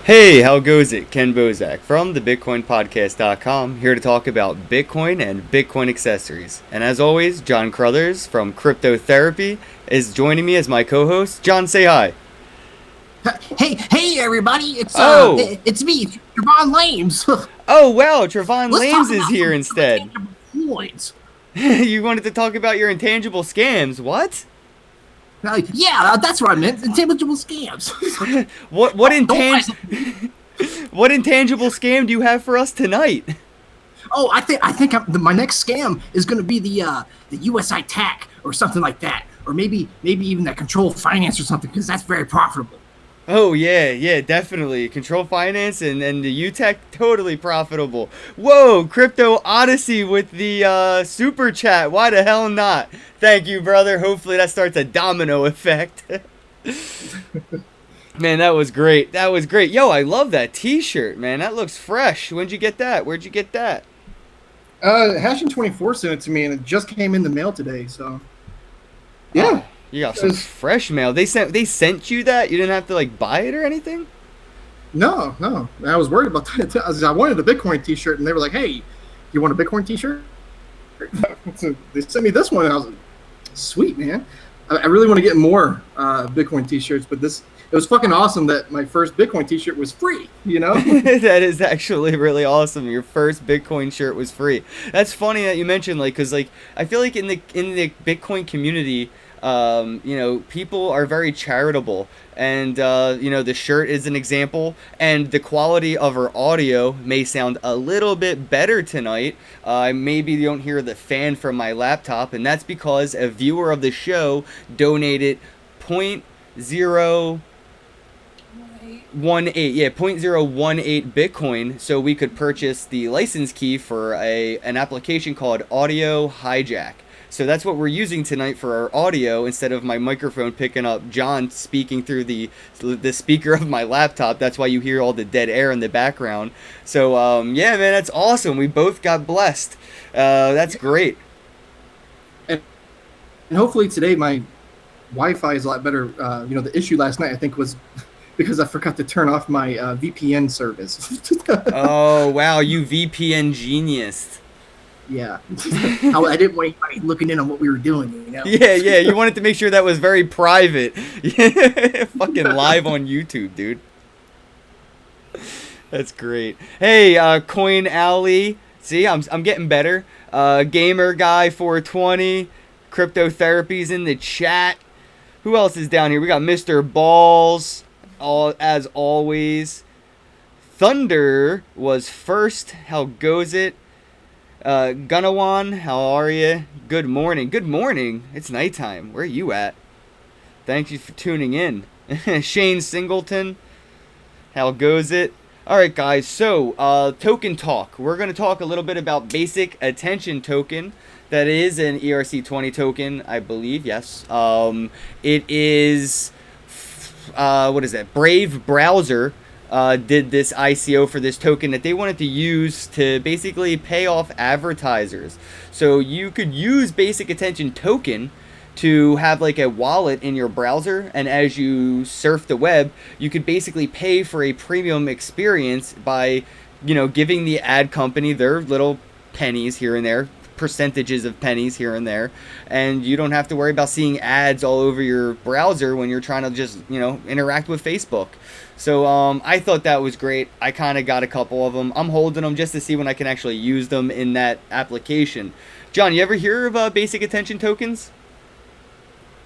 Hey, how goes it? Ken Bozak from the BitcoinPodcast.com, here to talk about Bitcoin and Bitcoin accessories. And as always, John Crothers from Cryptotherapy is joining me as my co-host. John, say hi. Hey, everybody! It's me, Trevon James. Oh, wow, Trevon Let's Lames talk is about here some instead. intangible coins. You wanted to talk about your intangible scams. What? Yeah, that's what I meant. Intangible scams. What what intangible scam do you have for us tonight? Oh, I think my next scam is going to be the USI TAC or something like that, or maybe even that Control Finance or something, because that's very profitable. Oh, yeah, definitely. Control Finance and the UTech, totally profitable. Whoa, Crypto Odyssey with the super chat. Why the hell not? Thank you, brother. Hopefully that starts a domino effect. Man, that was great. That was great. Yo, I love that t-shirt, man. That looks fresh. When'd you get that? Where'd you get that? Hashing24 sent it to me, and it just came in the mail today. So, yeah. Oh, you got some fresh mail. They sent you that? You didn't have to like buy it or anything? No. I was worried about that. I wanted a Bitcoin T-shirt, and they were like, "Hey, you want a Bitcoin T-shirt?" So they sent me this one, and I was like, "Sweet, man." I really want to get more Bitcoin T-shirts, but it was fucking awesome that my first Bitcoin T-shirt was free. You know, that is actually really awesome. Your first Bitcoin shirt was free. That's funny that you mentioned, like, because like I feel like in the Bitcoin community, people are very charitable, and the shirt is an example, and the quality of our audio may sound a little bit better tonight. Maybe you don't hear the fan from my laptop, and that's because a viewer of the show donated 0.018 Bitcoin so we could purchase the license key for an application called Audio Hijack. So that's what we're using tonight for our audio, instead of my microphone picking up John speaking through the speaker of my laptop. That's why you hear all the dead air in the background. So yeah, man, that's awesome. We both got blessed. That's great. and hopefully today my Wi-Fi is a lot better. The issue last night I think was because I forgot to turn off my VPN service. Oh wow, you VPN genius. Yeah. I didn't want anybody looking in on what we were doing. Yeah, you wanted to make sure that was very private. Fucking live on YouTube, dude. That's great. Hey, Coin Alley. See, I'm getting better. Gamer Guy 420. Cryptotherapies in the chat. Who else is down here? We got Mr. Balls, as always. Thunder was first. How goes it? Gunawan, how are you? Good morning. It's nighttime. Where are you at? Thank you for tuning in. Shane Singleton, how goes it? Alright guys, so token talk. We're going to talk a little bit about basic attention token. That is an ERC20 token, I believe, yes. It is, what is that? Brave Browser did this ICO for this token that they wanted to use to basically pay off advertisers. So you could use basic attention token to have like a wallet in your browser, and as you surf the web, you could basically pay for a premium experience by, giving the ad company their little pennies here and there, percentages of pennies here and there, and you don't have to worry about seeing ads all over your browser when you're trying to just interact with Facebook. So I thought that was great. I kind of got a couple of them. I'm holding them just to see when I can actually use them in that application. John, you ever hear of basic attention tokens?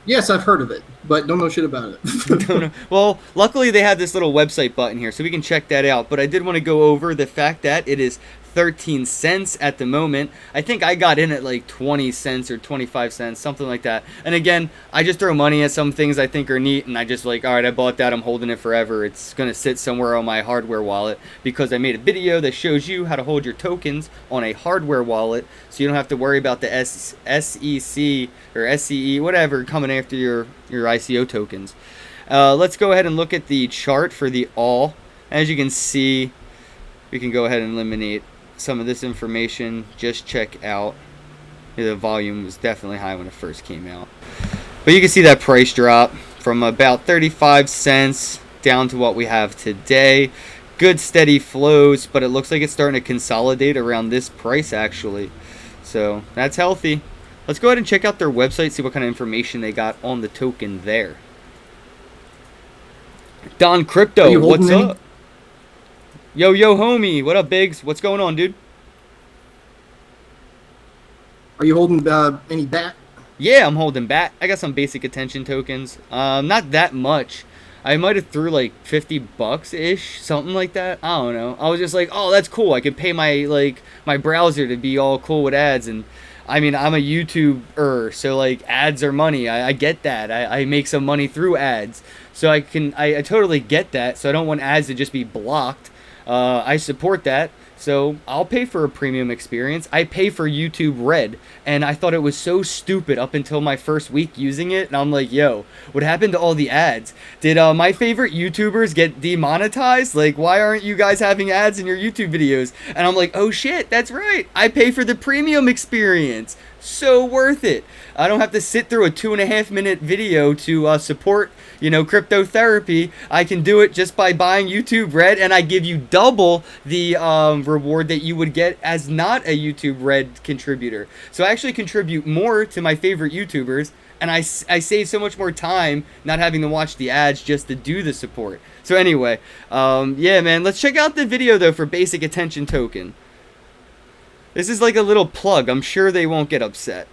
Yes, I've heard of it, but don't know shit about it. Don't know. Well, luckily they have this little website button here, so we can check that out. But I did want to go over the fact that it is 13 cents at the moment. I think I got in at like 20 cents or 25 cents, something like that. And again, I just throw money at some things I think are neat, and I just like, all right, I bought that, I'm holding it forever. It's going to sit somewhere on my hardware wallet because I made a video that shows you how to hold your tokens on a hardware wallet, so you don't have to worry about the SEC or SCE, whatever, coming after your ICO tokens. Let's go ahead and look at the chart for the all. As you can see, we can go ahead and eliminate some of this information. Just check out, the volume was definitely high when it first came out, but you can see that price drop from about 35 cents down to what we have today. Good steady flows, but it looks like it's starting to consolidate around this price actually. So that's healthy. Let's go ahead and check out their website, see what kind of information they got on the token there. Don Crypto, what's up? Yo, homie. What up, Biggs? What's going on, dude? Are you holding any BAT? Yeah, I'm holding BAT. I got some basic attention tokens. Not that much. I might have threw like $50-ish, something like that. I don't know. I was just like, oh, that's cool. I could pay my browser to be all cool with ads. And I mean, I'm a YouTuber, so like ads are money. I get that. I make some money through ads. So I totally get that. So I don't want ads to just be blocked. I support that. So I'll pay for a premium experience. I pay for YouTube Red, and I thought it was so stupid up until my first week using it. And I'm like, yo, what happened to all the ads? Did my favorite YouTubers get demonetized? Like, why aren't you guys having ads in your YouTube videos? And I'm like, oh shit, that's right. I pay for the premium experience. So worth it. I don't have to sit through a 2.5-minute video to support, crypto therapy. I can do it just by buying YouTube Red, and I give you double the reward that you would get as not a YouTube Red contributor. So I actually contribute more to my favorite YouTubers, and I save so much more time not having to watch the ads just to do the support. So anyway, yeah, man, let's check out the video though for Basic Attention Token. This is like a little plug. I'm sure they won't get upset.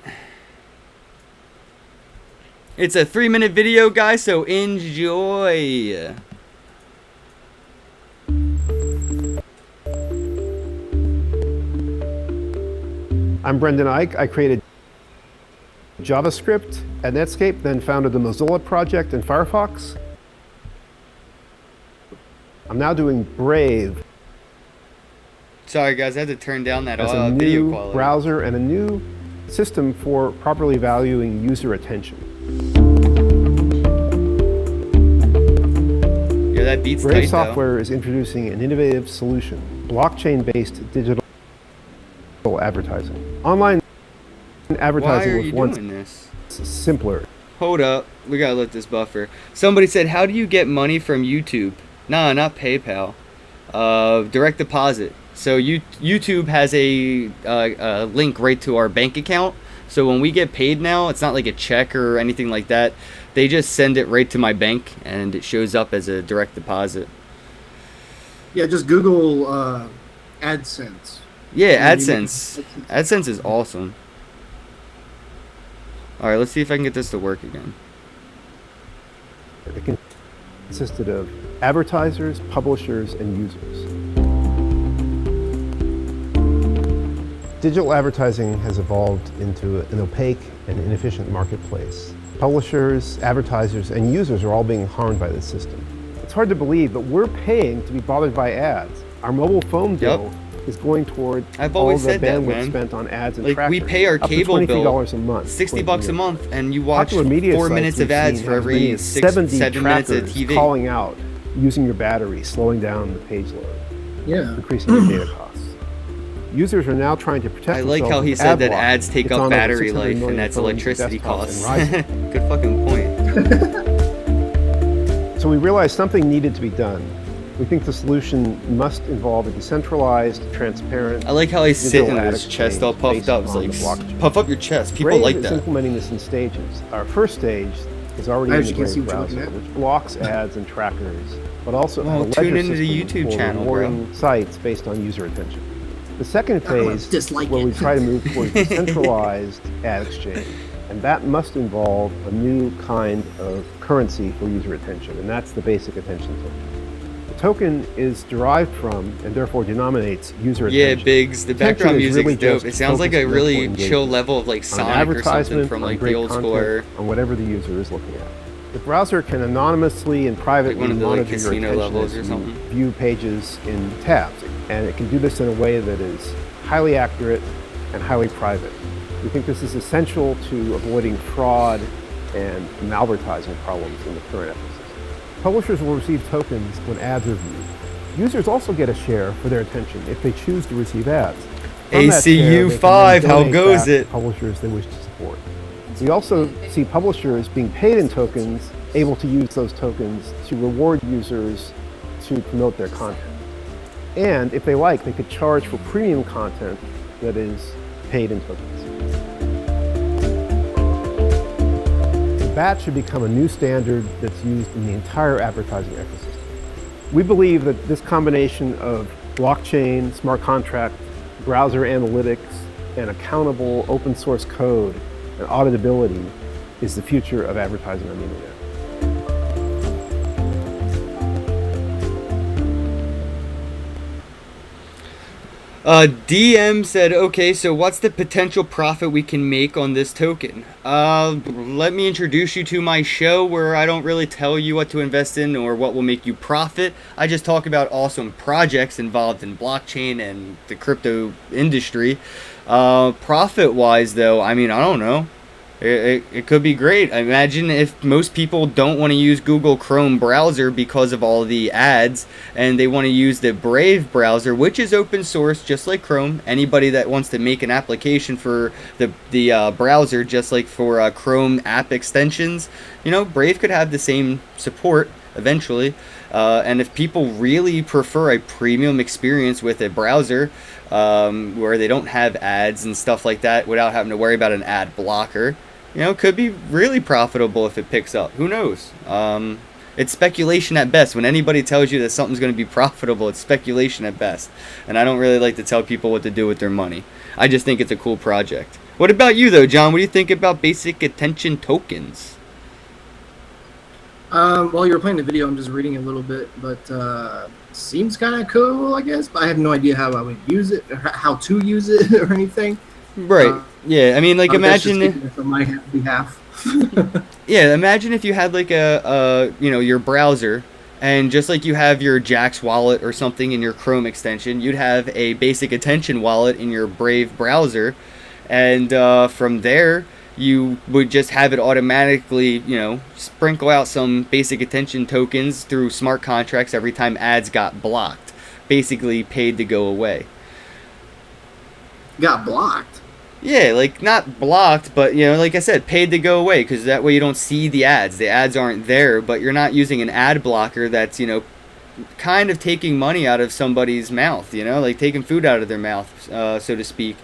It's a 3-minute video, guys, so enjoy. I'm Brendan Ike. I created JavaScript at Netscape, then founded the Mozilla project in Firefox. I'm now doing Brave Sorry, guys, I had to turn down that as a video new quality. browser and a new system for properly valuing user attention. Yeah, that beats Brave tight, software is introducing an innovative solution, blockchain-based digital advertising. Online advertising was once this? simpler. Hold up, we gotta let this buffer. Somebody said, how do you get money from YouTube? Nah, not PayPal. Direct deposit. So YouTube has a link right to our bank account. So when we get paid now, it's not like a check or anything like that. They just send it right to my bank, and it shows up as a direct deposit. Yeah, just Google AdSense. Yeah, AdSense. AdSense is awesome. All right, let's see if I can get this to work again. It consisted of advertisers, publishers, and users. Digital advertising has evolved into an opaque and inefficient marketplace. Publishers, advertisers, and users are all being harmed by this system. It's hard to believe, but we're paying to be bothered by ads. Our mobile phone bill is going toward all the bandwidth spent on ads and trackers. We pay our cable bill $23 a month, $60 a month, and you watch Popular media 4 sites minutes of we've ads seen for have every 7 minutes of TV. calling out, using your battery, slowing down the page load, increasing your data costs. Users are now trying to protect themselves. I like how he with said ad that block. ads take It's up on battery over 600 life, million and that's phones, electricity desktops, costs. and Good fucking point. So we realized something needed to be done. We think the solution must involve a decentralized, transparent. I like how he's sitting with his digital chest all puffed up. It's like, blockchain. puff up your chest. People Brave like is that. implementing this in stages. Our first stage is already in the Brave browser, which blocks ads and trackers, but also has a ledger tune into the system YouTube for channel, rewarding sites based on user attention. The second phase is where we it. try to move towards a centralized ad exchange, and that must involve a new kind of currency for user attention, and that's the basic attention token. The token is derived from, and therefore denominates, user attention. Yeah, Biggs, the background music's dope. It sounds like a really chill level of like Sonic or something from like the old school. On whatever the user is looking at. The browser can anonymously and privately one of the, monitor like, your casino attention levels as or you something. view pages in tabs, and it can do this in a way that is highly accurate and highly private. We think this is essential to avoiding fraud and malvertising problems in the current ecosystem. Publishers will receive tokens when ads are viewed. Users also get a share for their attention if they choose to receive ads. From that share, they can ACU5, then how donate goes back it? to publishers they wish to support. We also see publishers being paid in tokens able to use those tokens to reward users to promote their content. And if they like, they could charge for premium content that is paid in tokens. The BAT should become a new standard that's used in the entire advertising ecosystem. We believe that this combination of blockchain, smart contract, browser analytics, and accountable open source code and auditability is the future of advertising on the internet. DM said, okay, so what's the potential profit we can make on this token? Let me introduce you to my show where I don't really tell you what to invest in or what will make you profit. I just talk about awesome projects involved in blockchain and the crypto industry. Profit-wise, though, I mean, I don't know. It could be great. Imagine if most people don't want to use Google Chrome browser because of all the ads, and they want to use the Brave browser, which is open source, just like Chrome. Anybody that wants to make an application for the browser, just like for Chrome app extensions, you know, Brave could have the same support eventually. And if people really prefer a premium experience with a browser, where they don't have ads and stuff like that without having to worry about an ad blocker, you know, could be really profitable if it picks up. Who knows? It's speculation at best. When anybody tells you that something's going to be profitable, it's speculation at best. And I don't really like to tell people what to do with their money. I just think it's a cool project. What about you, though, John? What do you think about basic attention tokens? While you were playing the video, I'm just reading a little bit, but seems kind of cool, I guess. But I have no idea how I would use it, or how to use it, or anything. Right. Yeah. I mean, like, imagine from my behalf. Yeah. Imagine if you had like you know, your browser, and just like you have your Jax wallet or something in your Chrome extension, you'd have a basic attention wallet in your Brave browser, and from there, you would just have it automatically, you know, sprinkle out some basic attention tokens through smart contracts every time ads got blocked. Basically paid to go away. Got blocked? Yeah, like not blocked, but, you know, like I said, paid to go away, because that way you don't see the ads. The ads aren't there, but you're not using an ad blocker that's, you know, kind of taking money out of somebody's mouth, you know, like taking food out of their mouth, so to speak.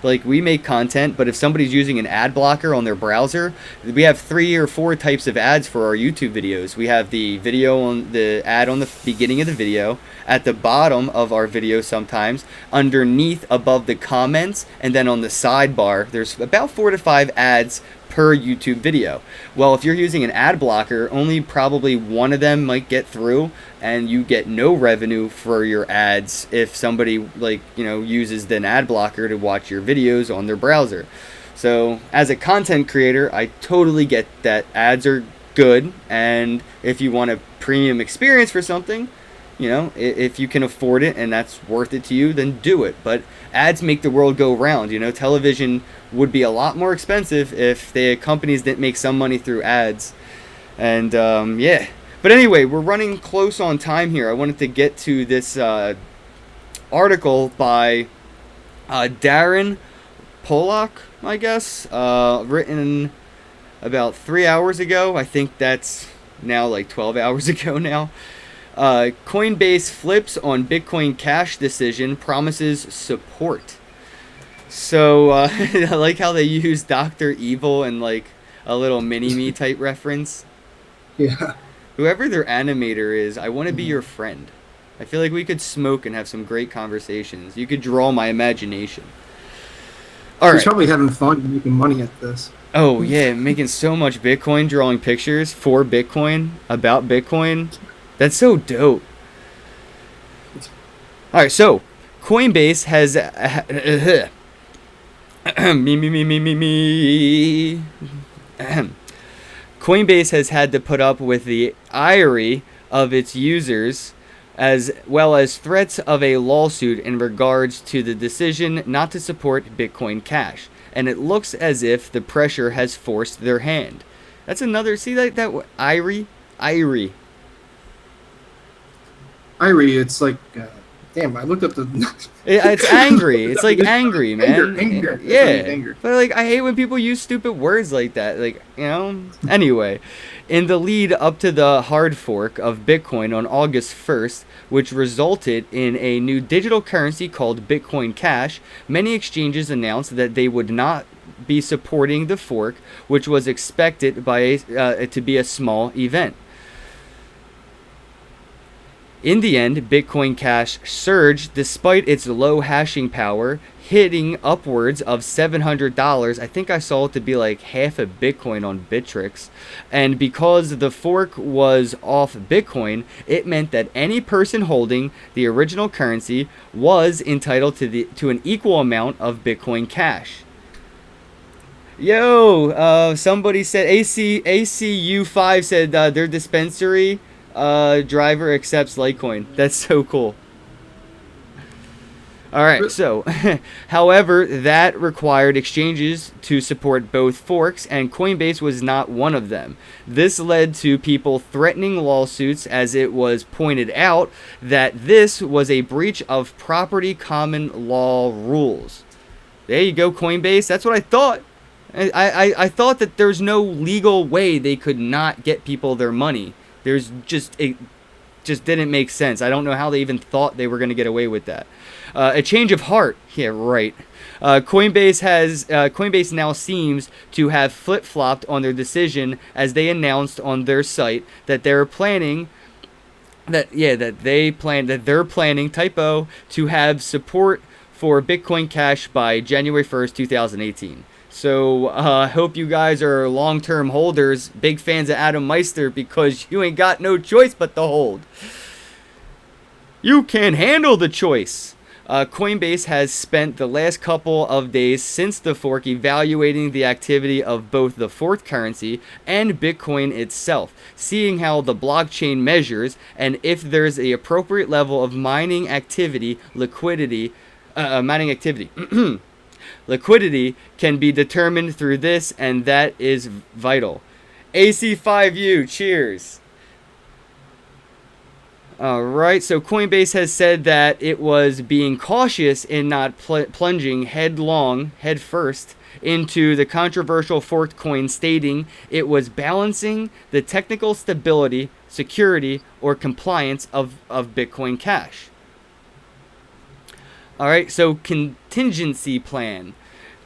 Like, we make content, but if somebody's using an ad blocker on their browser, we have 3 or 4 types of ads for our YouTube videos. We have the video on the ad on the beginning of the video, at the bottom of our video sometimes, underneath above the comments, and then on the sidebar, there's about 4 to 5 ads per YouTube video. Well, if you're using an ad blocker, only probably one of them might get through, and you get no revenue for your ads if somebody, like, you know, uses an ad blocker to watch your videos on their browser. So as a content creator, I totally get that ads are good, and if you want a premium experience for something, you know, if you can afford it and that's worth it to you, then do it. But ads make the world go round. You know, television would be a lot more expensive if the companies didn't make some money through ads. And yeah. But anyway, we're running close on time here. I wanted to get to this article by Darren Pollock, I guess, written about 3 hours ago. I think that's now like 12 hours ago now. Coinbase flips on Bitcoin Cash decision, promises support. So I like how they use Dr. Evil and like a little mini-me type reference. Yeah. Whoever their animator is, I want to be your friend. I feel like we could smoke and have some great conversations. You could draw my imagination. All He's right. probably having fun and making money at this. Oh, yeah, making so much Bitcoin, drawing pictures for Bitcoin, about Bitcoin. That's so dope. All right, so Coinbase has Coinbase has had to put up with the ire of its users, as well as threats of a lawsuit in regards to the decision not to support Bitcoin Cash, and it looks as if the pressure has forced their hand. That's another, see, like that ire. Irie, it's like Damn, I looked up the. It's angry. It's like angry, man. Anger. Yeah. Anger. But like, I hate when people use stupid words like that. Like, you know. Anyway, in the lead up to the hard fork of Bitcoin on August 1st, which resulted in a new digital currency called Bitcoin Cash, many exchanges announced that they would not be supporting the fork, which was expected by to be a small event. In the end, Bitcoin Cash surged despite its low hashing power, hitting upwards of $700. I think I saw it to be like half a Bitcoin on Bittrex. And because the fork was off Bitcoin, it meant that any person holding the original currency was entitled to an equal amount of Bitcoin Cash. Yo, somebody said ACU5 said their dispensary driver accepts Litecoin. That's so cool. All right, so, however, that required exchanges to support both forks, and Coinbase was not one of them. This led to people threatening lawsuits, as it was pointed out that this was a breach of property common law rules. There you go, Coinbase. That's what I thought. I thought that there's no legal way they could not get people their money. It just didn't make sense. I don't know how they even thought they were going to get away with that. A change of heart. Yeah, right. Coinbase now seems to have flip-flopped on their decision, as they announced on their site that they're planning typo to have support for Bitcoin Cash by January 1st, 2018. So I hope you guys are long-term holders, big fans of Adam Meister, because you ain't got no choice but to hold. You can handle the choice. Coinbase has spent the last couple of days since the fork evaluating the activity of both the forked currency and Bitcoin itself, seeing how the blockchain measures and if there's the appropriate level of mining activity. Liquidity can be determined through this, and that is vital. AC5U, cheers. Alright, so Coinbase has said that it was being cautious in not plunging headfirst into the controversial forked coin, stating it was balancing the technical stability, security, or compliance of Bitcoin Cash. Alright, so contingency plan.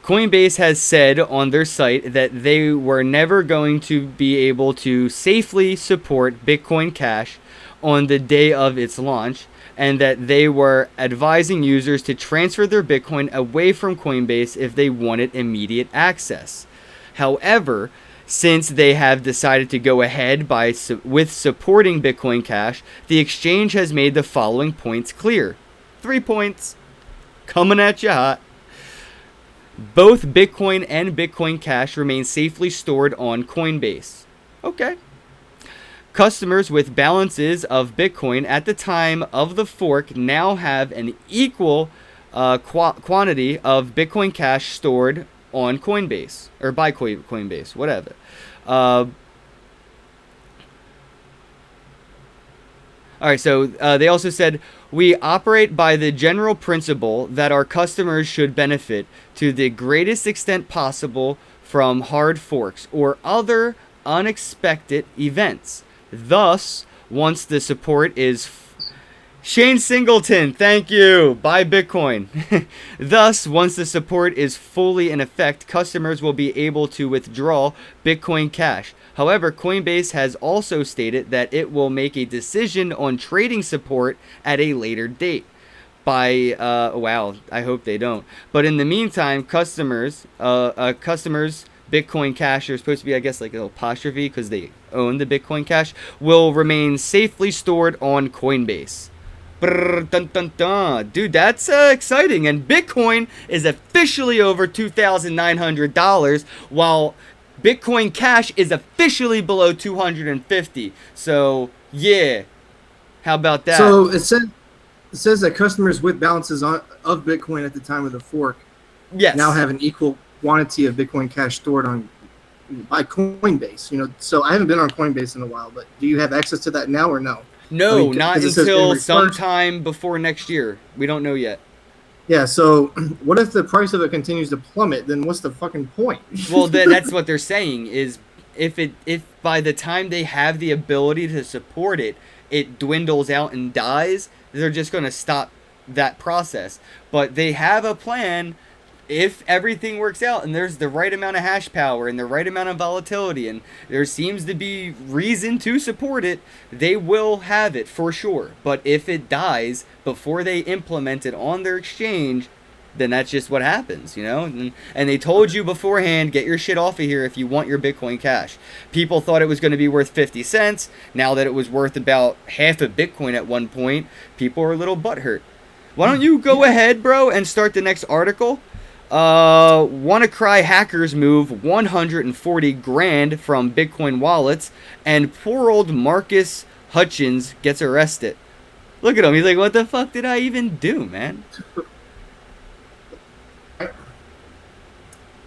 Coinbase has said on their site that they were never going to be able to safely support Bitcoin Cash on the day of its launch, and that they were advising users to transfer their Bitcoin away from Coinbase if they wanted immediate access. However, since they have decided to go ahead with supporting Bitcoin Cash, the exchange has made the following points clear. 3 points. Coming at you hot. Both Bitcoin and Bitcoin Cash remain safely stored on Coinbase. Okay. Customers with balances of Bitcoin at the time of the fork now have an equal quantity of Bitcoin Cash stored on Coinbase, or by Coinbase, whatever. Alright, so they also said, we operate by the general principle that our customers should benefit to the greatest extent possible from hard forks or other unexpected events. Thus, once the support is... Shane Singleton, thank you. Buy Bitcoin. Thus, once the support is fully in effect, customers will be able to withdraw Bitcoin Cash. However, Coinbase has also stated that it will make a decision on trading support at a later date. Wow, I hope they don't. But in the meantime, customers, Bitcoin Cash, are supposed to be, I guess, like an apostrophe because they own the Bitcoin Cash, will remain safely stored on Coinbase. Brr, dun, dun, dun. Dude, that's exciting. And Bitcoin is officially over $2,900, while Bitcoin Cash is officially below 250. So, yeah. How about that? So it says that customers with balances of Bitcoin at the time of the fork now have an equal quantity of Bitcoin Cash stored by Coinbase. So I haven't been on Coinbase in a while, but do you have access to that now or no? No, I mean, not 'cause it says in until reverse. sometime before next year. We don't know yet. Yeah, so what if the price of it continues to plummet? Then what's the fucking point? Well, that's what they're saying is if by the time they have the ability to support it, it dwindles out and dies, they're just going to stop that process. But they have a plan if everything works out and there's the right amount of hash power and the right amount of volatility and there seems to be reason to support it, they will have it for sure. But if it dies before they implement it on their exchange, then that's just what happens, you know? And they told you beforehand, get your shit off of here if you want your Bitcoin Cash. People thought it was going to be worth 50 cents. Now that it was worth about half a Bitcoin at one point, people are a little butthurt. Why don't you go ahead, bro, and start the next article? WannaCry hackers move 140 grand from Bitcoin wallets, and poor old Marcus Hutchins gets arrested. Look at him. He's like, what the fuck did I even do, man?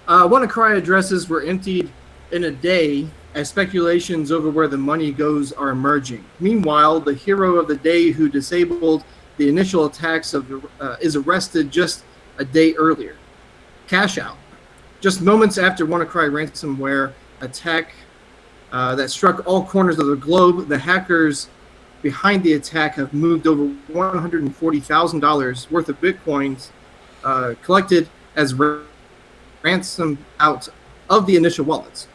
WannaCry addresses were emptied in a day as speculations over where the money goes are emerging. Meanwhile, the hero of the day who disabled the initial attacks is arrested just a day earlier. Cash out. Just moments after WannaCry ransomware attack that struck all corners of the globe, the hackers behind the attack have moved over $140,000 worth of Bitcoins collected as ransom out of the initial wallets.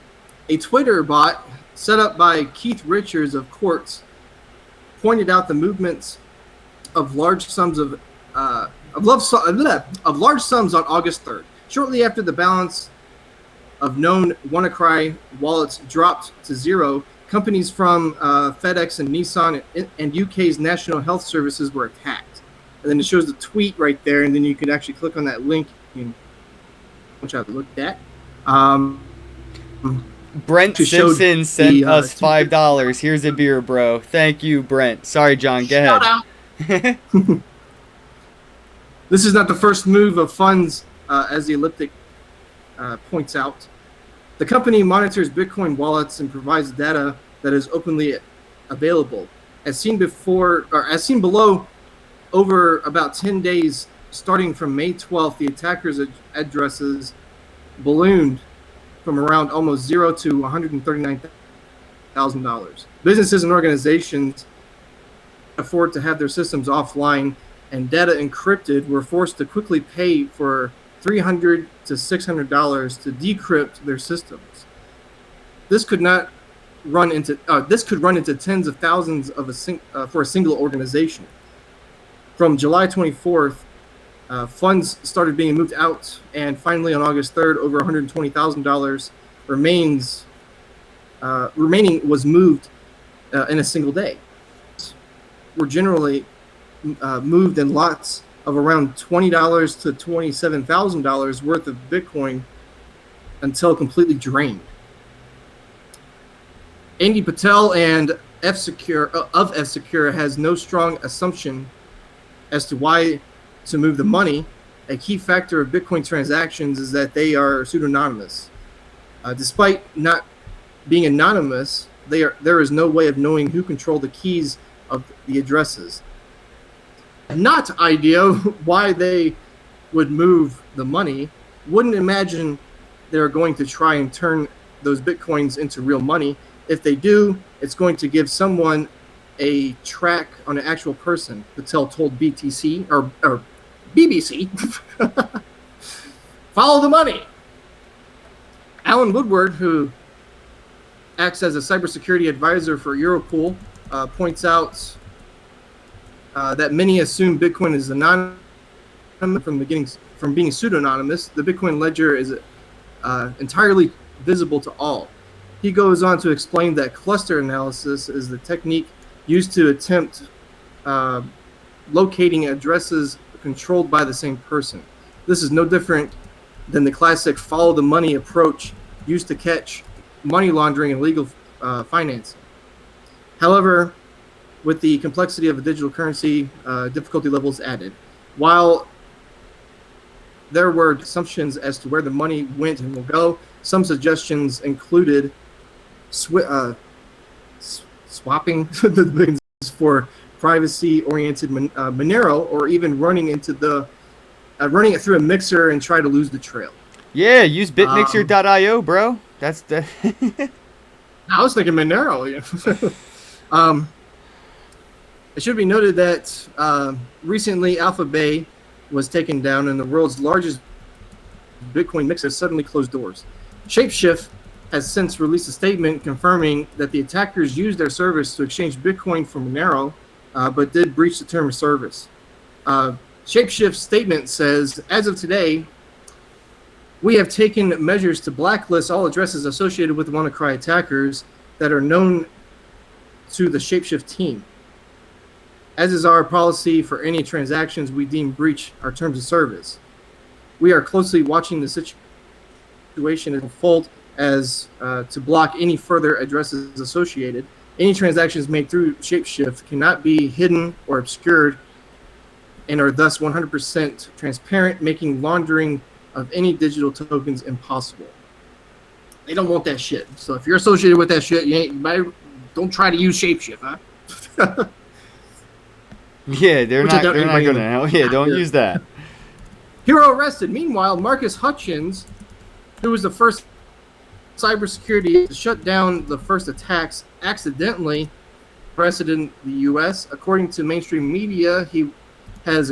A Twitter bot set up by Keith Richards of Quartz pointed out the movements of large sums on August 3rd. Shortly after the balance of known WannaCry wallets dropped to zero, companies from FedEx and Nissan and UK's National Health Services were attacked. And then it shows the tweet right there, and then you can actually click on that link, which I've looked at. Brent Simpson sent us $5. Here's a beer, bro. Thank you, Brent. Sorry, John. Go ahead. This is not the first move of funds, as the Elliptic points out. The company monitors Bitcoin wallets and provides data that is openly available. As seen below, over about 10 days, starting from May 12th, the attackers' addresses ballooned from around almost zero to $139,000. Businesses and organizations afford to have their systems offline and data encrypted were forced to quickly pay for $300 to $600 to decrypt their systems. This could run into tens of thousands for a single organization. From July 24th, funds started being moved out, and finally on August 3rd, over $120,000 remaining was moved in a single day. Were generally moved in lots of around $20 to $27,000 worth of Bitcoin until completely drained. Andy Patel and F-Secure has no strong assumption as to why to move the money. A key factor of Bitcoin transactions is that they are pseudonymous. Despite not being anonymous, there is no way of knowing who controlled the keys of the addresses. Not idea why they would move the money. Wouldn't imagine they're going to try and turn those Bitcoins into real money. If they do, it's going to give someone a track on an actual person. Patel told BTC or BBC, follow the money. Alan Woodward, who acts as a cybersecurity advisor for Europool, points out that many assume Bitcoin is anonymous from the beginning, from being pseudonymous. The Bitcoin ledger is entirely visible to all. He goes on to explain that cluster analysis is the technique used to attempt locating addresses controlled by the same person. This is no different than the classic follow the money approach used to catch money laundering and illegal financing. However, with the complexity of a digital currency, difficulty levels added. While there were assumptions as to where the money went and will go, some suggestions included swapping the for privacy-oriented Monero, or even running it through a mixer and try to lose the trail. Yeah, use bitmixer.io, bro. That's the. I was thinking Monero. Yeah. It should be noted that recently Alpha Bay was taken down, and the world's largest Bitcoin mixer suddenly closed doors. Shapeshift has since released a statement confirming that the attackers used their service to exchange Bitcoin for Monero, but did breach the term of service. Shapeshift's statement says, as of today, we have taken measures to blacklist all addresses associated with WannaCry attackers that are known to the Shapeshift team. As is our policy for any transactions we deem breach our terms of service. We are closely watching the situation unfold as to block any further addresses associated. Any transactions made through Shapeshift cannot be hidden or obscured and are thus 100% transparent, making laundering of any digital tokens impossible. They don't want that shit. So if you're associated with that shit, don't try to use Shapeshift, huh? Yeah, they're not gonna. Yeah, don't use that. Hero arrested. Meanwhile, Marcus Hutchins, who was the first cybersecurity to shut down the first attacks, accidentally arrested in the U.S. According to mainstream media, he has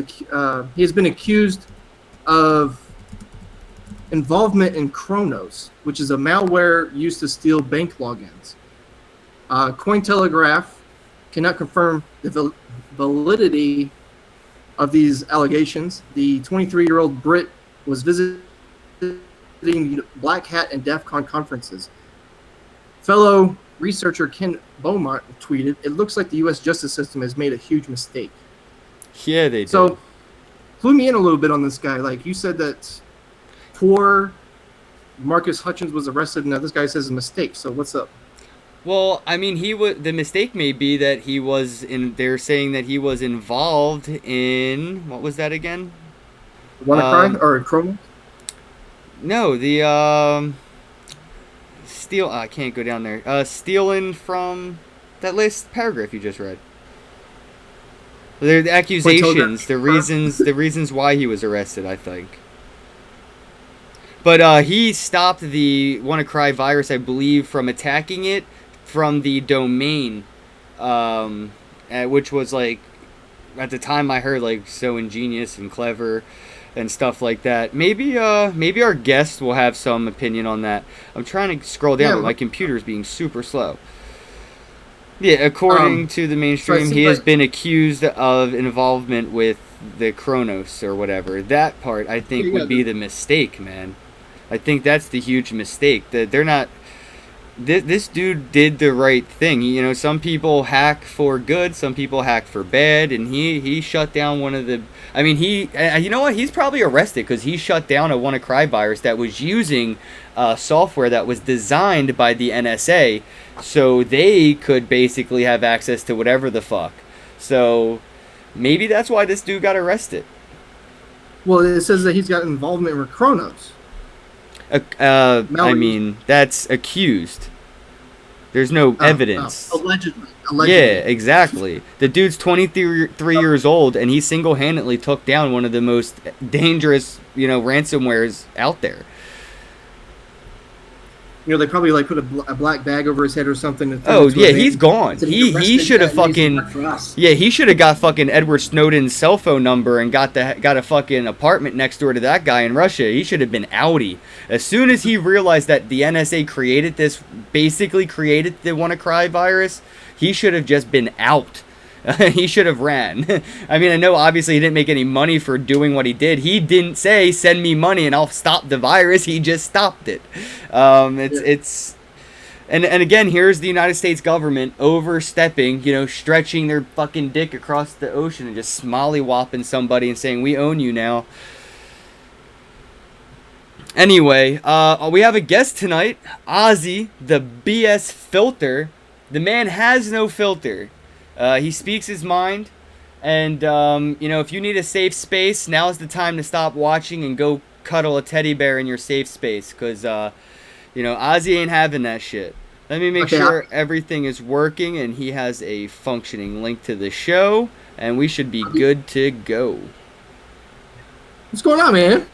been accused of involvement in Kronos, which is a malware used to steal bank logins. Cointelegraph cannot confirm the validity of these allegations. The 23-year-old Brit was visiting Black Hat and DEF CON conferences. Fellow researcher Ken Beaumont tweeted, "It looks like the U.S. justice system has made a huge mistake." Yeah, they did. So, clue me in a little bit on this guy. Like, you said that poor Marcus Hutchins was arrested, and now this guy says a mistake. So what's up? Well, I mean, the mistake may be that he was in. They're saying that he was involved in, what was that again? WannaCry or Chrome? No, the steal. I can't go down there. Stealing from that last paragraph you just read. The accusations, the reasons why he was arrested, I think. But he stopped the WannaCry virus, I believe, from attacking it from the domain, which was, like, at the time I heard, like, so ingenious and clever and stuff like that. Maybe our guest will have some opinion on that. I'm trying to scroll down, but my computer's being super slow. Yeah, according to the mainstream, he has been accused of involvement with the Kronos or whatever. That part, I think, would be the mistake, man. I think that's the huge mistake. That they're not. This dude did the right thing. You know, some people hack for good, some people hack for bad, and he shut down one of the. I mean, you know what? He's probably arrested because he shut down a WannaCry virus that was using software that was designed by the NSA, so they could basically have access to whatever the fuck. So maybe that's why this dude got arrested. Well, it says that he's got involvement with Kronos. I mean, that's accused. There's no evidence. Allegedly. Yeah, exactly. The dude's 23 years old, and he single-handedly took down one of the most dangerous, ransomwares out there. They probably like put a black bag over his head or something. Oh yeah, he's gone. He should have fucking he should have got fucking Edward Snowden's cell phone number and got a fucking apartment next door to that guy in Russia. He should have been outie. As soon as he realized that the NSA basically created the WannaCry virus, he should have just been out. He should have ran. I mean, I know obviously he didn't make any money for doing what he did. He didn't say, send me money and I'll stop the virus. He just stopped it. And again, here's the United States government overstepping, stretching their fucking dick across the ocean and just smolly-whopping somebody and saying, we own you now. Anyway, we have a guest tonight, Ozzy, the BS filter. The man has no filter. He speaks his mind, and, if you need a safe space, now's the time to stop watching and go cuddle a teddy bear in your safe space, because, Ozzy ain't having that shit. Let me make Okay, sure everything is working and he has a functioning link to the show, and we should be good to go. What's going on, man?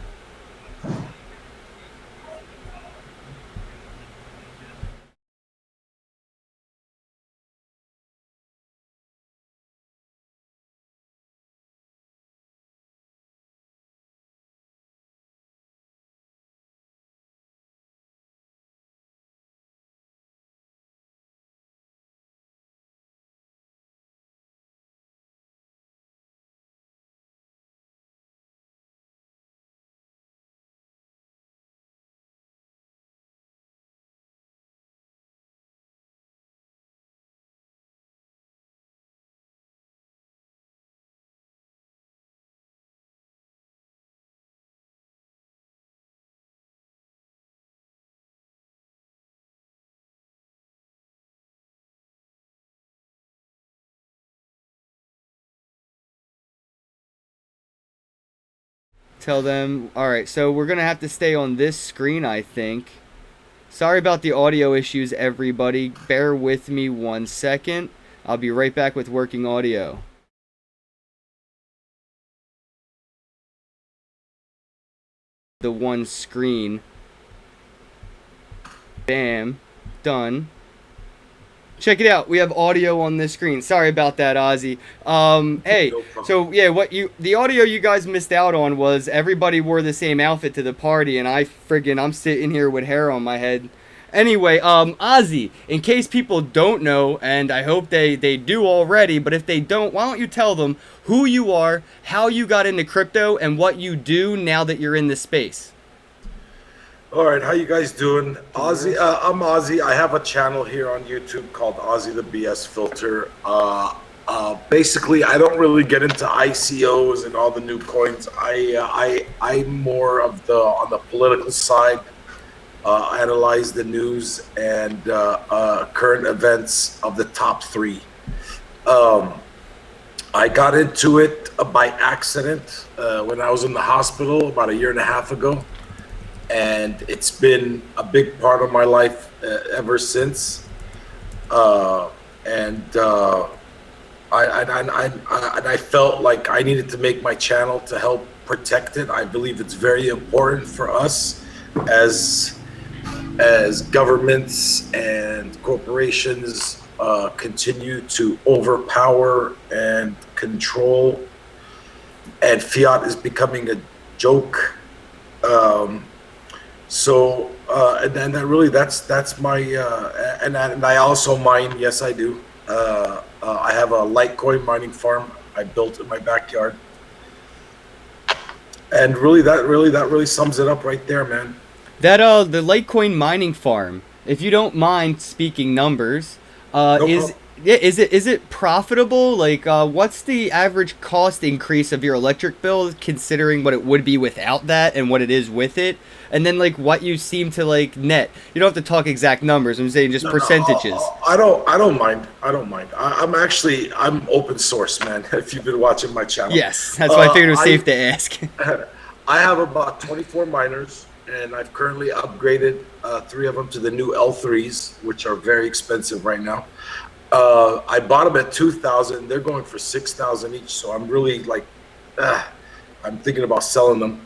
Tell them, alright, so we're going to have to stay on this screen, I think. Sorry about the audio issues, everybody. Bear with me 1 second. I'll be right back with working audio. The one screen. Bam. Done. Check it out. We have audio on this screen. Sorry about that, Ozzy. Hey, so yeah, the audio you guys missed out on was everybody wore the same outfit to the party, and I'm sitting here with hair on my head. Anyway, Ozzy, in case people don't know, and I hope they do already, but if they don't, why don't you tell them who you are, how you got into crypto, and what you do now that you're in this space? All right, how you guys doing? Ozzy, I'm Ozzy. I have a channel here on YouTube called Ozzy the BS Filter. Basically, I don't really get into ICOs and all the new coins. I'm more of on the political side. Analyze the news and current events of the top three. I got into it by accident when I was in the hospital about 1.5 years ago. And it's been a big part of my life ever since. I felt like I needed to make my channel to help protect it. I believe it's very important for us as governments and corporations continue to overpower and control, and fiat is becoming a joke. That's my and I also mine. Yes, I do. I have a Litecoin mining farm I built in my backyard, and that really sums it up right there, man. That the Litecoin mining farm, if you don't mind speaking numbers, is it profitable? Like, what's the average cost increase of your electric bill, considering what it would be without that and what it is with it? And then, like, what you seem to, like, net. You don't have to talk exact numbers. I'm saying just percentages. I don't mind. I'm open source, man. If you've been watching my channel. Yes, that's why I figured it was safe to ask. I have about 24 miners, and I've currently upgraded 3 of them to the new L3s, which are very expensive right now. I bought them at 2,000. They're going for 6,000 each. So I'm really like, I'm thinking about selling them.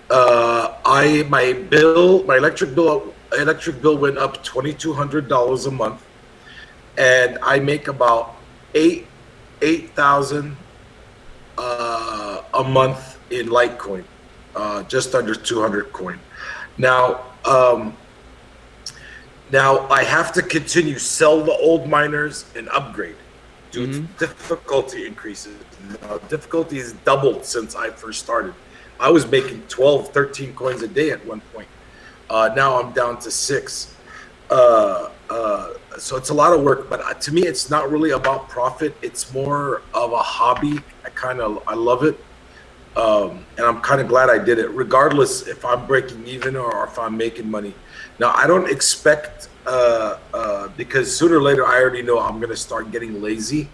My electric bill went up $2,200 a month, and I make about $8,000 a month in Litecoin, just under 200 coin. Now I have to continue sell the old miners and upgrade due to difficulty increases. Difficulty has doubled since I first started. I was making 12, 13 coins a day at one point. Now I'm down to 6. So it's a lot of work, but to me, it's not really about profit. It's more of a hobby. I love it. And I'm kind of glad I did it, regardless if I'm breaking even or if I'm making money. Now, I don't expect, because sooner or later, I already know I'm going to start getting lazy.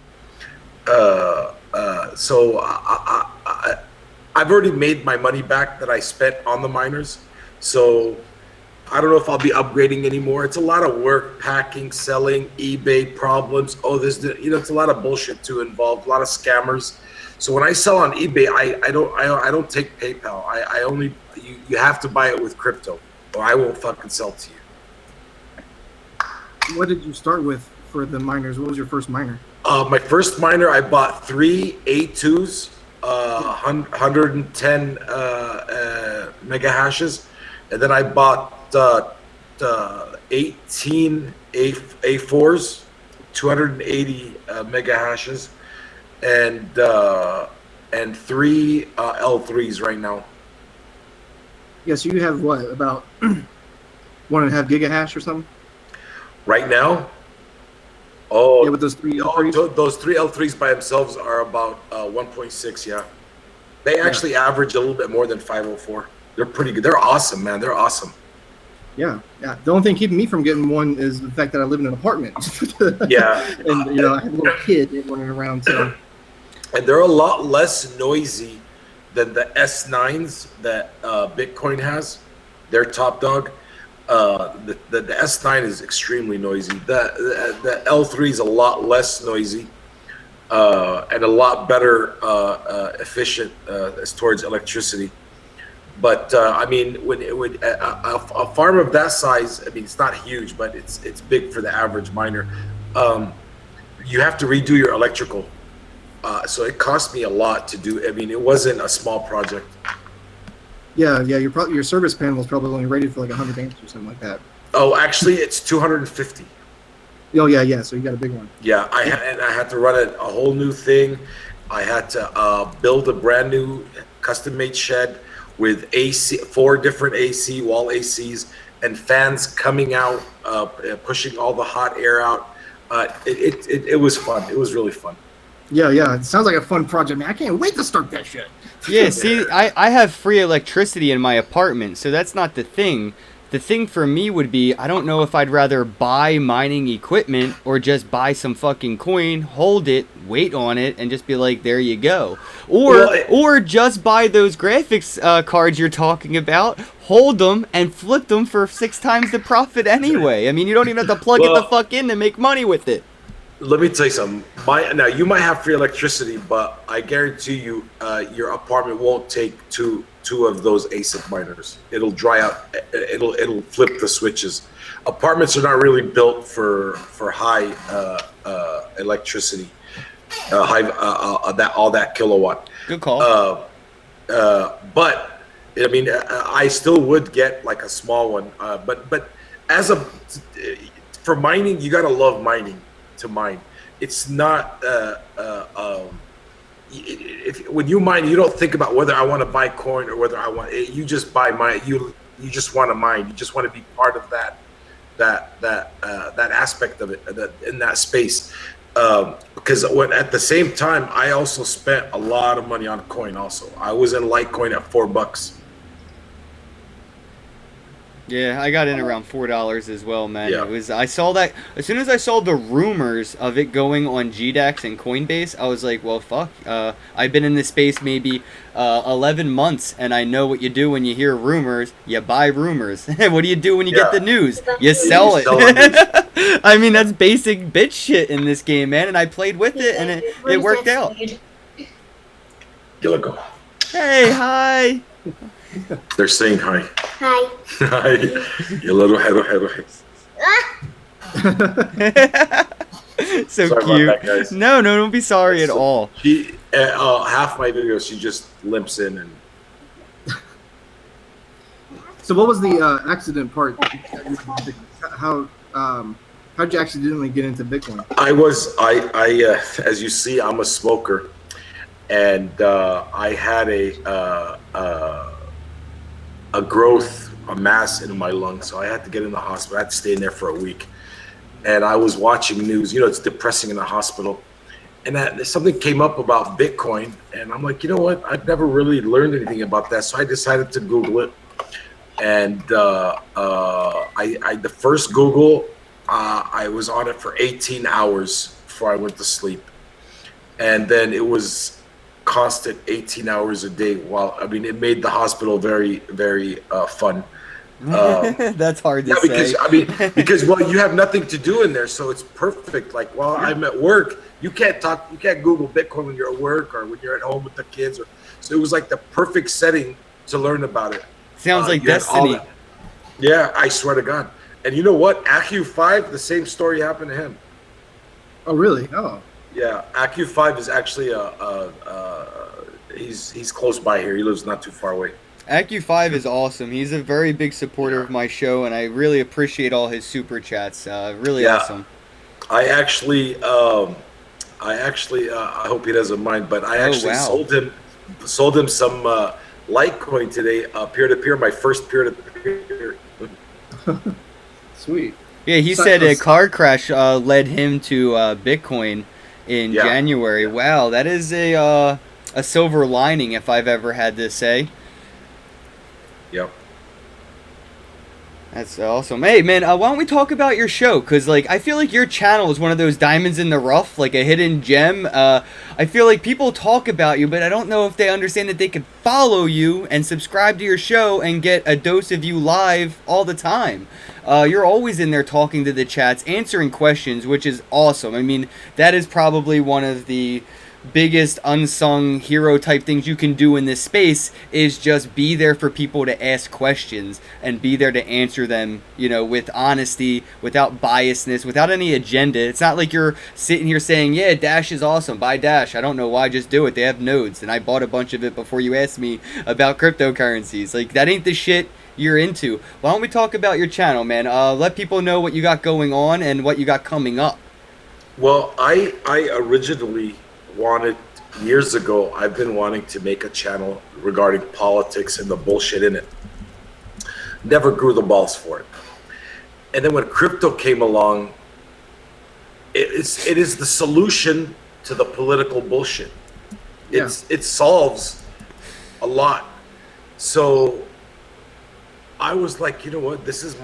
So I've already made my money back that I spent on the miners. So I don't know if I'll be upgrading anymore. It's a lot of work, packing, selling, eBay problems. Oh, it's a lot of bullshit too involved, a lot of scammers. So when I sell on eBay, I don't take PayPal. I only you have to buy it with crypto, or I won't fucking sell to you. What did you start with for the miners? What was your first miner? My first miner, I bought 3 A2s, 110 mega hashes, and then I bought 18 A4s, 280 mega hashes, and 3 L3s right now. Yeah, so you have what, about 1.5 gigahash or something? Right now? Oh, Yeah, with those 3 L3s? those 3 L3s by themselves are about 1.6, yeah. They actually average a little bit more than 504. They're pretty good. They're awesome, man. They're awesome. Yeah. The only thing keeping me from getting one is the fact that I live in an apartment. Yeah. And, I have a little kid running around, so. And they're a lot less noisy than the S9s that Bitcoin has. They're top dog. The S9 is extremely noisy. The L3 is a lot less noisy and a lot better efficient as towards electricity. But I mean, when a farm of that size, I mean, it's not huge, but it's big for the average miner. You have to redo your electrical, so it cost me a lot to do. I mean, it wasn't a small project. Yeah. Your service panel is probably only rated for like 100 amps or something like that. Oh, actually, it's 250. Oh yeah. So you got a big one. Yeah, I had to run a whole new thing. I had to build a brand new custom-made shed with AC, 4 different AC wall ACs and fans coming out, pushing all the hot air out. It was fun. It was really fun. Yeah. It sounds like a fun project, man. I can't wait to start that shit. Yeah, see, I have free electricity in my apartment, so that's not the thing. The thing for me would be, I don't know if I'd rather buy mining equipment or just buy some fucking coin, hold it, wait on it, and just be like, there you go. Or just buy those graphics cards you're talking about, hold them, and flip them for 6 times the profit anyway. I mean, you don't even have to plug it the fuck in to make money with it. Let me tell you something. Now you might have free electricity, but I guarantee you, your apartment won't take two of those ASIC miners. It'll dry out. It'll flip the switches. Apartments are not really built for high electricity, all that kilowatt. Good call. But I mean, I still would get like a small one. But for mining, you gotta love mining to mine. It's not when you mine, you don't think about whether I want to buy coin or whether I want. You just buy mine. You just want to mine. You just want to be part of that aspect of it, in that space. Because at the same time, I also spent a lot of money on coin. Also, I was in Litecoin at $4. Yeah, I got in around $4 as well, man. Yeah. I saw that as soon as I saw the rumors of it going on GDAX and Coinbase, I was like, well, fuck. I've been in this space maybe 11 months, and I know what you do when you hear rumors. You buy rumors. What do you do when you get the news? You sell it. I mean, that's basic bitch shit in this game, man. And I played with it, and it worked out. Hey, hi. They're saying hi. Hi. Hi. You little hello. So Sorry cute. about that, guys. No, don't be sorry at all. She half my videos, she just limps in and. So what was the accident part? How how'd you accidentally get into Bitcoin? I as you see, I'm a smoker, and I had a mass in my lung, so I had to get in the hospital. I had to stay in there for a week, and I was watching news. It's depressing in the hospital, and something came up about Bitcoin, and I'm like, you know what? I've never really learned anything about that, so I decided to Google it. And the first Google, I was on it for 18 hours before I went to sleep, and then it was constant 18 hours a day. It made the hospital very, very fun. That's hard to Yeah, because say. because well, you have nothing to do in there, so it's perfect. Like while I'm at work, you can't Google Bitcoin when you're at work or when you're at home with the kids. So it was like the perfect setting to learn about it. Sounds like You had all destiny. that. Yeah, I swear to God. And you know what? AcU5, the same story happened to him. Oh, really? Oh. Yeah, AcU5 is actually he's close by here. He lives not too far away. AcU5 is awesome. He's a very big supporter of my show, and I really appreciate all his super chats. Really awesome. I actually, I hope he doesn't mind, but I actually sold him some Litecoin today, peer-to-peer, my first peer-to-peer. Sweet. Yeah, he said a car crash led him to Bitcoin in January. Wow, that is a silver lining, if I've ever had to say. Yep. That's awesome. Hey, man, why don't we talk about your show? Because, like, I feel like your channel is one of those diamonds in the rough, like a hidden gem. I feel like people talk about you, but I don't know if they understand that they could follow you and subscribe to your show and get a dose of you live all the time. You're always in there talking to the chats, answering questions, which is awesome. I mean, that is probably one of the biggest unsung hero type things you can do in this space, is just be there for people to ask questions and be there to answer them, you know, with honesty, without biasness, without any agenda. It's not like you're sitting here saying, yeah, Dash is awesome, buy Dash, I don't know why, just do it, they have nodes and I bought a bunch of it before you asked me about cryptocurrencies. Like, that ain't the shit you're into. Why don't we talk about your channel, man? Let people know what you got going on and what you got coming up. Well, I originally wanted, years ago, I've been wanting to make a channel regarding politics and the bullshit in it. Never grew the balls for it. And then when crypto came along, it is the solution to the political bullshit. It solves a lot. So I was like, you know what, this is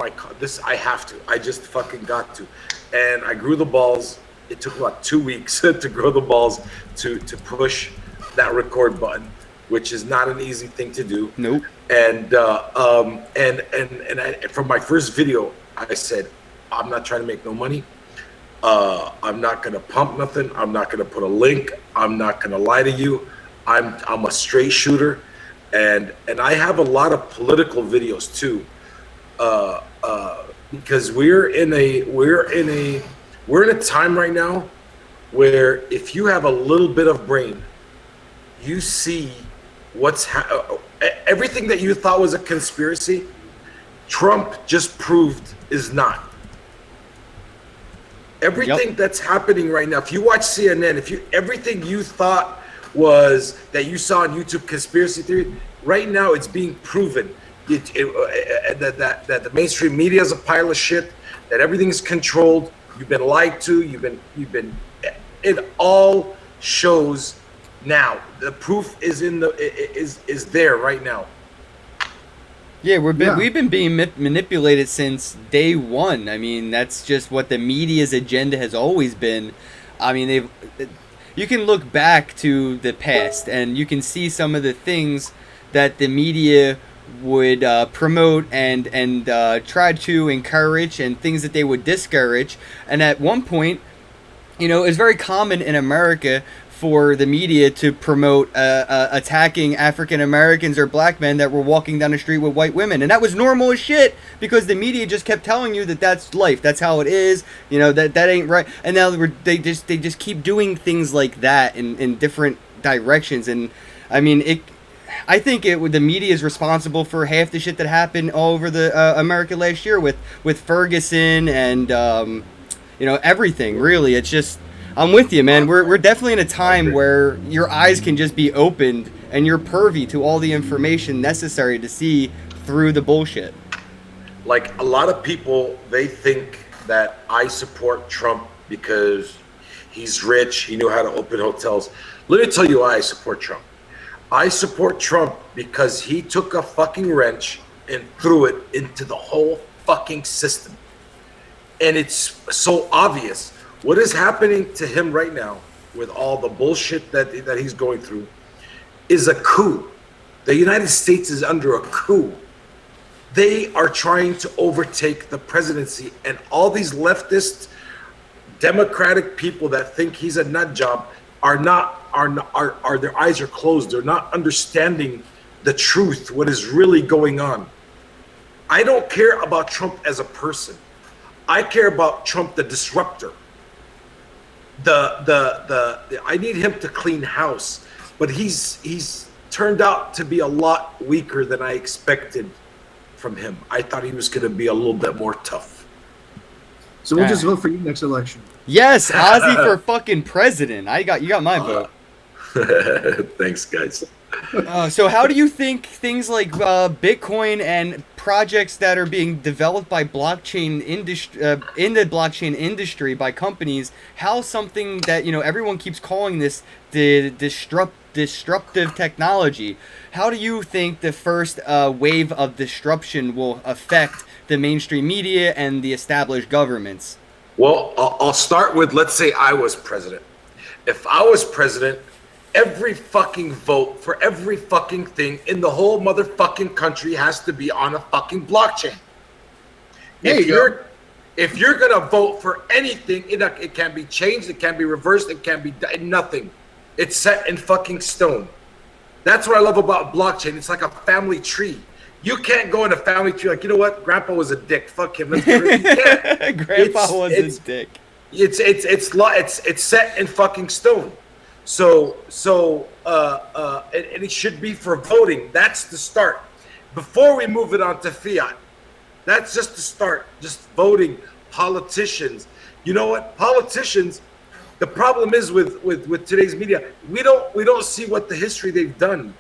I have to. I just fucking got to. And I grew the balls. It took about 2 weeks to grow the balls to push that record button, which is not an easy thing to do. Nope. And from my first video, I said, I'm not trying to make no money. I'm not gonna pump nothing. I'm not gonna put a link. I'm not gonna lie to you. I'm a straight shooter, and I have a lot of political videos too, because we're in a time right now where if you have a little bit of brain, you see everything that you thought was a conspiracy, Trump just proved is not. Everything that's happening right now, if you watch CNN, everything you thought was that you saw on YouTube conspiracy theory, right now it's being proven that the mainstream media is a pile of shit, that everything's controlled. You've been lied to. It all shows now. The proof is is there right now. Yeah, we've been being manipulated since day one. I mean, that's just what the media's agenda has always been. I mean, you can look back to the past and you can see some of the things that the media would promote and try to encourage, and things that they would discourage. And at one point, you know, it's very common in America for the media to promote attacking African Americans or black men that were walking down the street with white women, and that was normal as shit because the media just kept telling you that that's life, that's how it is, you know, that ain't right. And now they just keep doing things like that in different directions. And I mean, I think the media is responsible for half the shit that happened all over the America last year with Ferguson and you know, everything. Really, it's just, I'm with you, man. We're definitely in a time where your eyes can just be opened and you're privy to all the information necessary to see through the bullshit. Like, a lot of people, they think that I support Trump because he's rich, he knew how to open hotels. Let me tell you why I support Trump. I support Trump because he took a fucking wrench and threw it into the whole fucking system. And it's so obvious. What is happening to him right now with all the bullshit that he's going through is a coup. The United States is under a coup. They are trying to overtake the presidency, and all these leftist democratic people that think he's a nut job are their eyes are closed. They're not understanding the truth, what is really going on. I don't care about Trump as a person. I care about Trump, the disruptor. I need him to clean house, but he's turned out to be a lot weaker than I expected from him. I thought he was going to be a little bit more tough. So we'll just vote for you next election. Yes, Ozzy for fucking president. You got my vote. Thanks, guys. So how do you think things like Bitcoin and projects that are being developed by blockchain industry in the blockchain industry by companies, how something that everyone keeps calling this the disruptive technology, how do you think the first wave of disruption will affect the mainstream media and the established governments? Well, I'll start with, let's say I was president. If I was president, every fucking vote for every fucking thing in the whole motherfucking country has to be on a fucking blockchain. If you're gonna vote for anything, it can be changed, it can be reversed, it can be nothing. It's set in fucking stone. That's what I love about blockchain. It's like a family tree. You can't go in a family tree like, you know what, Grandpa was a dick. Fuck him. Let's get rid of it. Grandpa was a dick. It's set in fucking stone. So it should be for voting. That's the start. Before we move it on to fiat, that's just the start. Just voting, politicians. You know what? Politicians. The problem is with today's media, we don't see what the history they've done.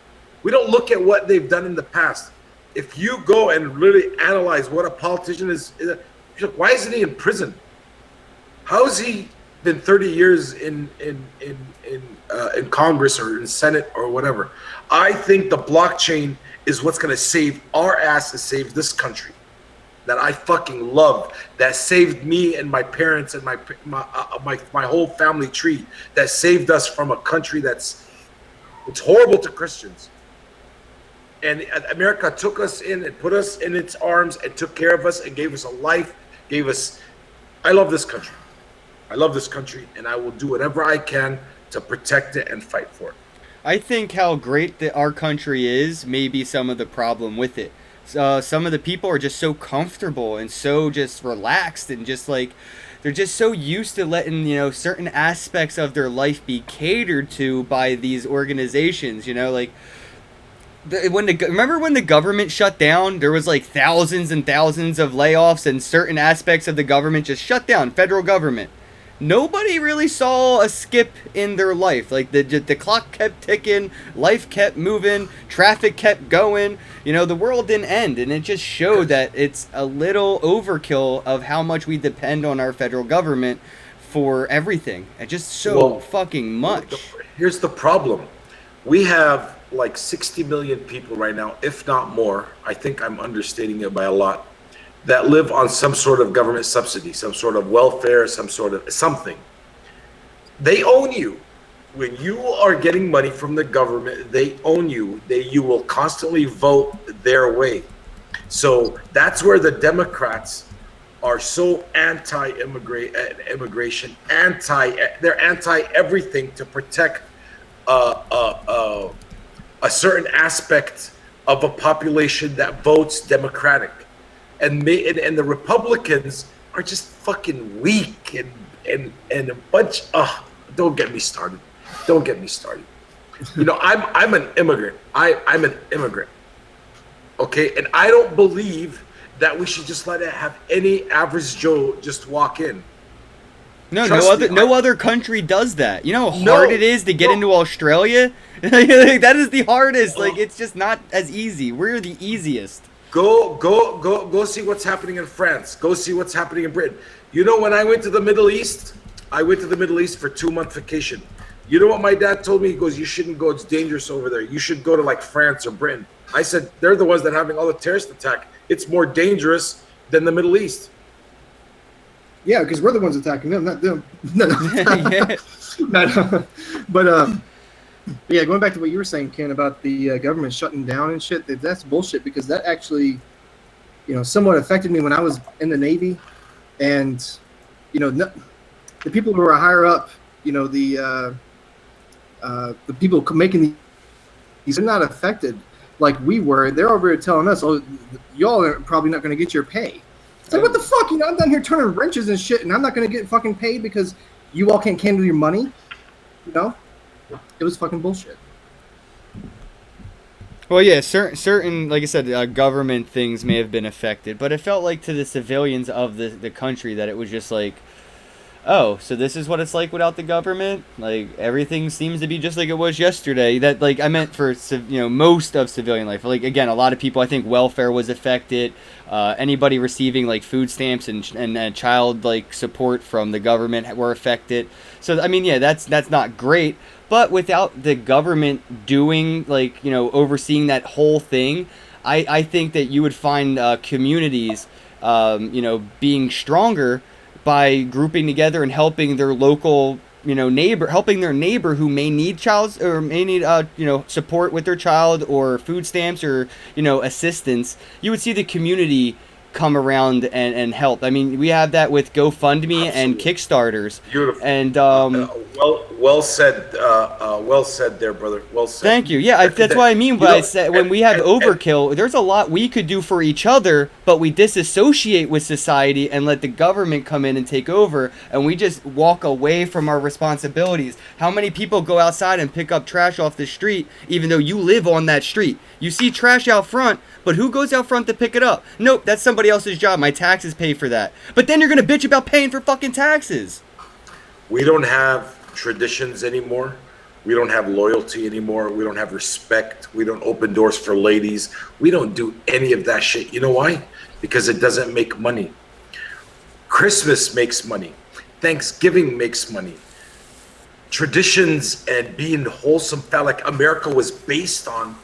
We don't look at what they've done in the past. If you go and really analyze what a politician is, like, why isn't he in prison? How has he been 30 years in Congress or in Senate or whatever? I think the blockchain is what's going to save our ass, to save this country that I fucking love, that saved me and my parents and my whole family tree, that saved us from a country it's horrible to Christians. And America took us in and put us in its arms and took care of us and gave us a life, I love this country. I love this country, and I will do whatever I can to protect it and fight for it. I think how great our country is may be some of the problem with it. Some of the people are just so comfortable and so just relaxed and just like, they're just so used to letting, certain aspects of their life be catered to by these organizations, like, remember when the government shut down? There was like thousands and thousands of layoffs, and certain aspects of the government just shut down. Federal government. Nobody really saw a skip in their life. Like the clock kept ticking, life kept moving, traffic kept going. The world didn't end, and it just showed that it's a little overkill of how much we depend on our federal government for everything. And just fucking much. Here's the problem. We have like 60 million people right now, if not more. I think I'm understating it by a lot, that live on some sort of government subsidy, some sort of welfare, some sort of something. They own you. When you are getting money from the government, they own you. You will constantly vote their way. So that's where the Democrats are so anti-immigration, they're anti-everything to protect a certain aspect of a population that votes Democratic. And the Republicans are just fucking weak and a bunch. Don't get me started. Don't get me started. I'm an immigrant. I'm an immigrant. Okay, and I don't believe that we should just let it have any average Joe just walk in. No other country does that. You know how hard it is to get into Australia? That is the hardest. Like, it's just not as easy. We're the easiest. Go see what's happening in France. Go see what's happening in Britain. When I went to the Middle East, I went to the Middle East for 2-month vacation. You know what my dad told me? He goes, you shouldn't go. It's dangerous over there. You should go to like France or Britain. I said, they're the ones that are having all the terrorist attack. It's more dangerous than the Middle East. Yeah, because we're the ones attacking them, not them. No. But yeah, going back to what you were saying, Ken, about the government shutting down and shit, that's bullshit, because that actually somewhat affected me when I was in the Navy, and the people who are higher up, the people making these are not affected like we were. They're over here telling us, "Oh, y'all are probably not going to get your pay." It's like, what the fuck? I'm down here turning wrenches and shit, and I'm not going to get fucking paid because you all can't handle your money. It was fucking bullshit. Well, yeah, certain, like I said, government things may have been affected, but it felt like to the civilians of the country that it was just like, oh, so this is what it's like without the government? Like, everything seems to be just like it was yesterday. That, like, I meant for, most of civilian life. Like, again, a lot of people, I think welfare was affected. Anybody receiving, like, food stamps and child, like, support from the government were affected. So, I mean, yeah, that's not great. But without the government doing, like, overseeing that whole thing, I think that you would find communities, being stronger by grouping together and helping their local, helping their neighbor who may need support with their child or food stamps or, assistance. You would see the community come around and help. I mean, we have that with GoFundMe and Kickstarters. Beautiful. And well said there, brother. Well said. Thank you. Yeah, that's what I mean. But I said when we have overkill, there's a lot we could do for each other, but we disassociate with society and let the government come in and take over, and we just walk away from our responsibilities. How many people go outside and pick up trash off the street, even though you live on that street? You see trash out front, but who goes out front to pick it up? Nope, that's somebody else's job. My taxes pay for that. But then you're gonna bitch about paying for fucking taxes. We don't have traditions anymore. We don't have loyalty anymore. We don't have respect. We don't open doors for ladies. We don't do any of that shit. You know why? Because it doesn't make money. Christmas makes money. Thanksgiving makes money. Traditions and being wholesome, like America was based on,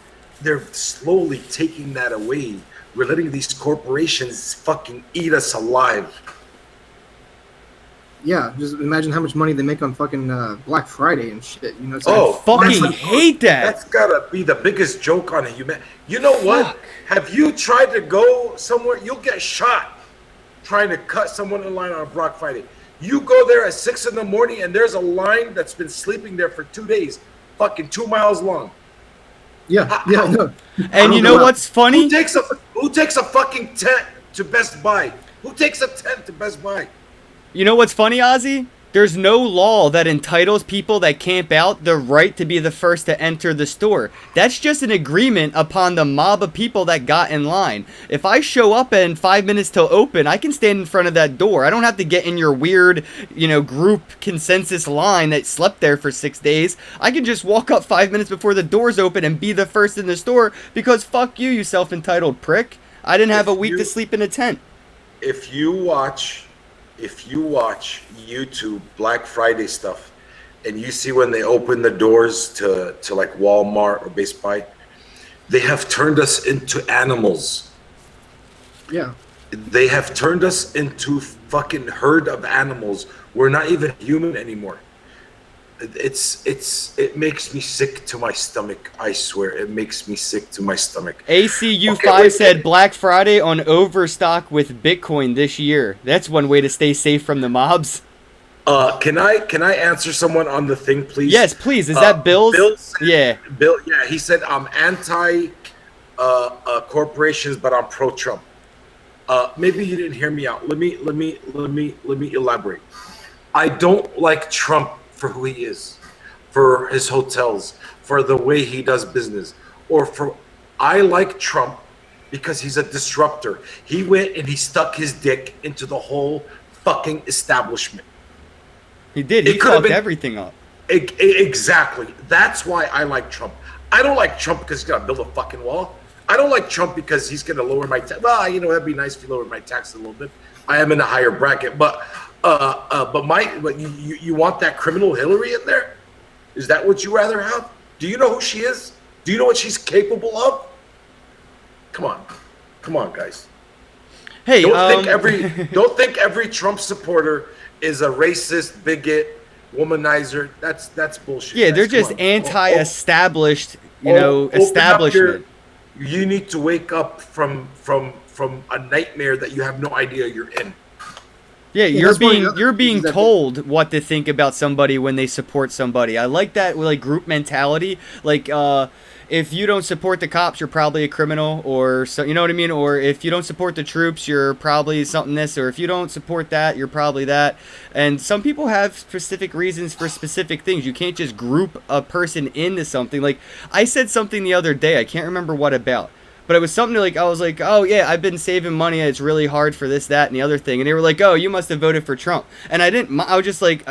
they're slowly taking that away. We're letting these corporations fucking eat us alive. Yeah, just imagine how much money they make on fucking Black Friday and shit. It's I fucking hate that. That's gotta be the biggest joke on human. You know what? Fuck. Have you tried to go somewhere? You'll get shot trying to cut someone in line on Black Friday. You go there at 6 a.m. and there's a line that's been sleeping there for 2 days, fucking 2 miles long. Yeah, yeah. No. And you know what's funny? Who takes a fucking tent to Best Buy? Who takes a tent to Best Buy? You know what's funny, Ozzy? There's no law that entitles people that camp out the right to be the first to enter the store. That's just an agreement upon the mob of people that got in line. If I show up in 5 minutes till open, I can stand in front of that door. I don't have to get in your weird, group consensus line that slept there for 6 days. I can just walk up 5 minutes before the doors open and be the first in the store because fuck you, you self-entitled prick. I didn't have a week to sleep in a tent. If you watch YouTube Black Friday stuff and you see when they open the doors to like Walmart or Best Buy, they have turned us into animals. Yeah. They have turned us into fucking herd of animals. We're not even human anymore. It makes me sick to my stomach. I swear, it makes me sick to my stomach. ACU5 said Black Friday on overstock with Bitcoin this year. That's one way to stay safe from the mobs. Can I answer someone on the thing, please? Yes, please. Is that Bill's? Bill said, yeah. Bill. Yeah, he said I'm anti corporations, but I'm pro Trump. Maybe you didn't hear me out. Let me elaborate. I don't like Trump for who he is, for his hotels, for the way he does business, I like Trump because he's a disruptor. He went and he stuck his dick into the whole fucking establishment. He did. He fucked everything up. Exactly. That's why I like Trump. I don't like Trump because he's gonna build a fucking wall. I don't like Trump because he's gonna lower my tax. Well, that'd be nice if he lowered my tax a little bit. I am in a higher bracket, but you want that criminal Hillary in there? Is that what you rather have? Do you know who she is? Do you know what she's capable of? Come on, guys. Hey, don't think every Trump supporter is a racist, bigot, womanizer. That's bullshit. Yeah, they're just anti-established, establishment. You need to wake up from from a nightmare that you have no idea you're in. Yeah, that's one of the other you're being things that told what to think about somebody when they support somebody. I like that, like, group mentality. Like, if you don't support the cops, you're probably a criminal, or so, you know what I mean? Or if you don't support the troops, you're probably something this, or if you don't support that, you're probably that. And some people have specific reasons for specific things. You can't just group a person into something. Like, I said something the other day, I can't remember what about. But it was something like, I was like, oh yeah, I've been saving money. It's really hard for this, that, and the other thing. And they were like, oh, you must have voted for Trump. And I didn't. I was just like,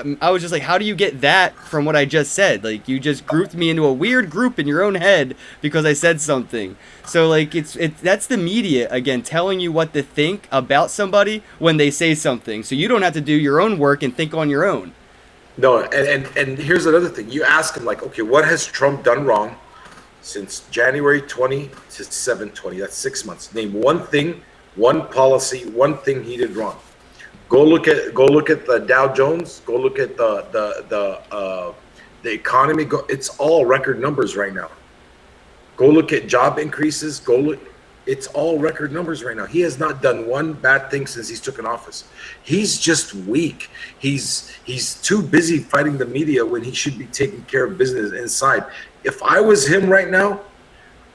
how do you get that from what I just said? Like, you just grouped me into a weird group in your own head because I said something. So like, that's the media again telling you what to think about somebody when they say something. So you don't have to do your own work and think on your own. No, and here's another thing. You ask him, like, okay, what has Trump done wrong since January 20 to 7/20? That's 6 months. Name one thing, one policy, one thing he did wrong. Go look at the Dow Jones. Go look at the economy. It's all record numbers right now. Go look at job increases. It's all record numbers right now. He has not done one bad thing since he's taken office. He's just weak. He's too busy fighting the media when he should be taking care of business inside. If I was him right now,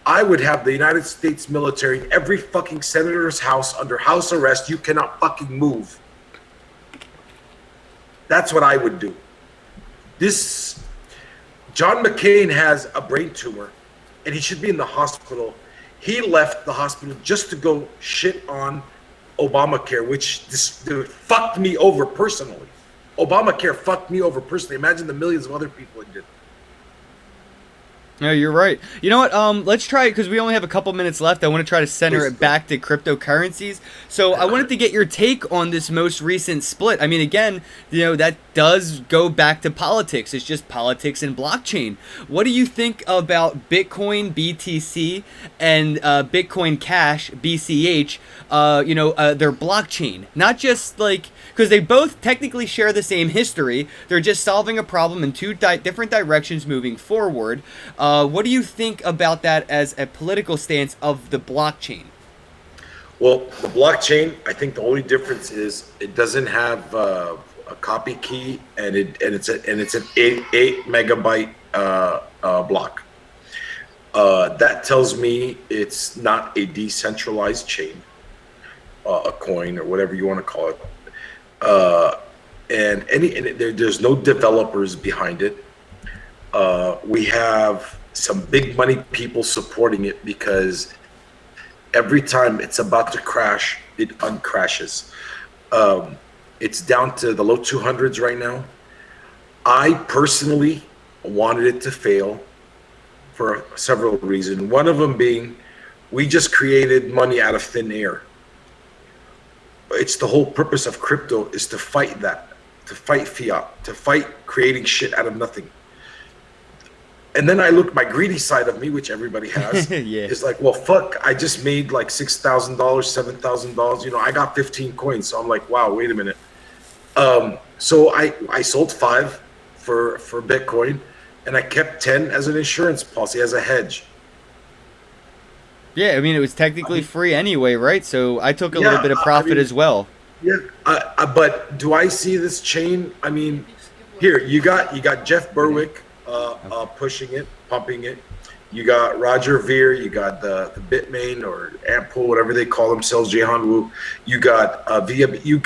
I would have the United States military in every fucking senator's house under house arrest. You cannot fucking move. That's what I would do. John McCain has a brain tumor and he should be in the hospital. He left the hospital just to go shit on Obamacare, which fucked me over personally. Obamacare fucked me over personally. Imagine the millions of other people it did. No, you're right. You know what? Let's try it because we only have a couple minutes left. I want to try to center it back to cryptocurrencies. So I wanted to get your take on this most recent split. I mean, again, that does go back to politics. It's just politics and blockchain. What do you think about Bitcoin BTC and Bitcoin Cash BCH? Their blockchain, not just like, because they both technically share the same history. They're just solving a problem in two different directions moving forward. What do you think about that as a political stance of the blockchain? Well, the blockchain, I think the only difference is it doesn't have a copy key, and it's an 8 megabyte block. That tells me it's not a decentralized chain, a coin or whatever you want to call it. There's no developers behind it. We have some big money people supporting it because every time it's about to crash, it uncrashes. It's down to the low 200s right now. I personally wanted it to fail for several reasons. One of them being, we just created money out of thin air. It's the whole purpose of crypto is to fight that, to fight fiat, to fight creating shit out of nothing. And then I look, my greedy side of me, which everybody has, is like, well, fuck, I just made like $6,000, $7,000. I got 15 coins. So I'm like, wow, wait a minute. So I sold 5 for Bitcoin, and I kept 10 as an insurance policy, as a hedge. Yeah, I mean, it was technically free anyway, right? So I took a little bit of profit as well. Yeah, but do I see this chain? I mean, here, you got Jeff Berwick pushing it, pumping it. You got Roger Ver, you got the Bitmain or Ampool, whatever they call themselves, Jehan Wu. You got you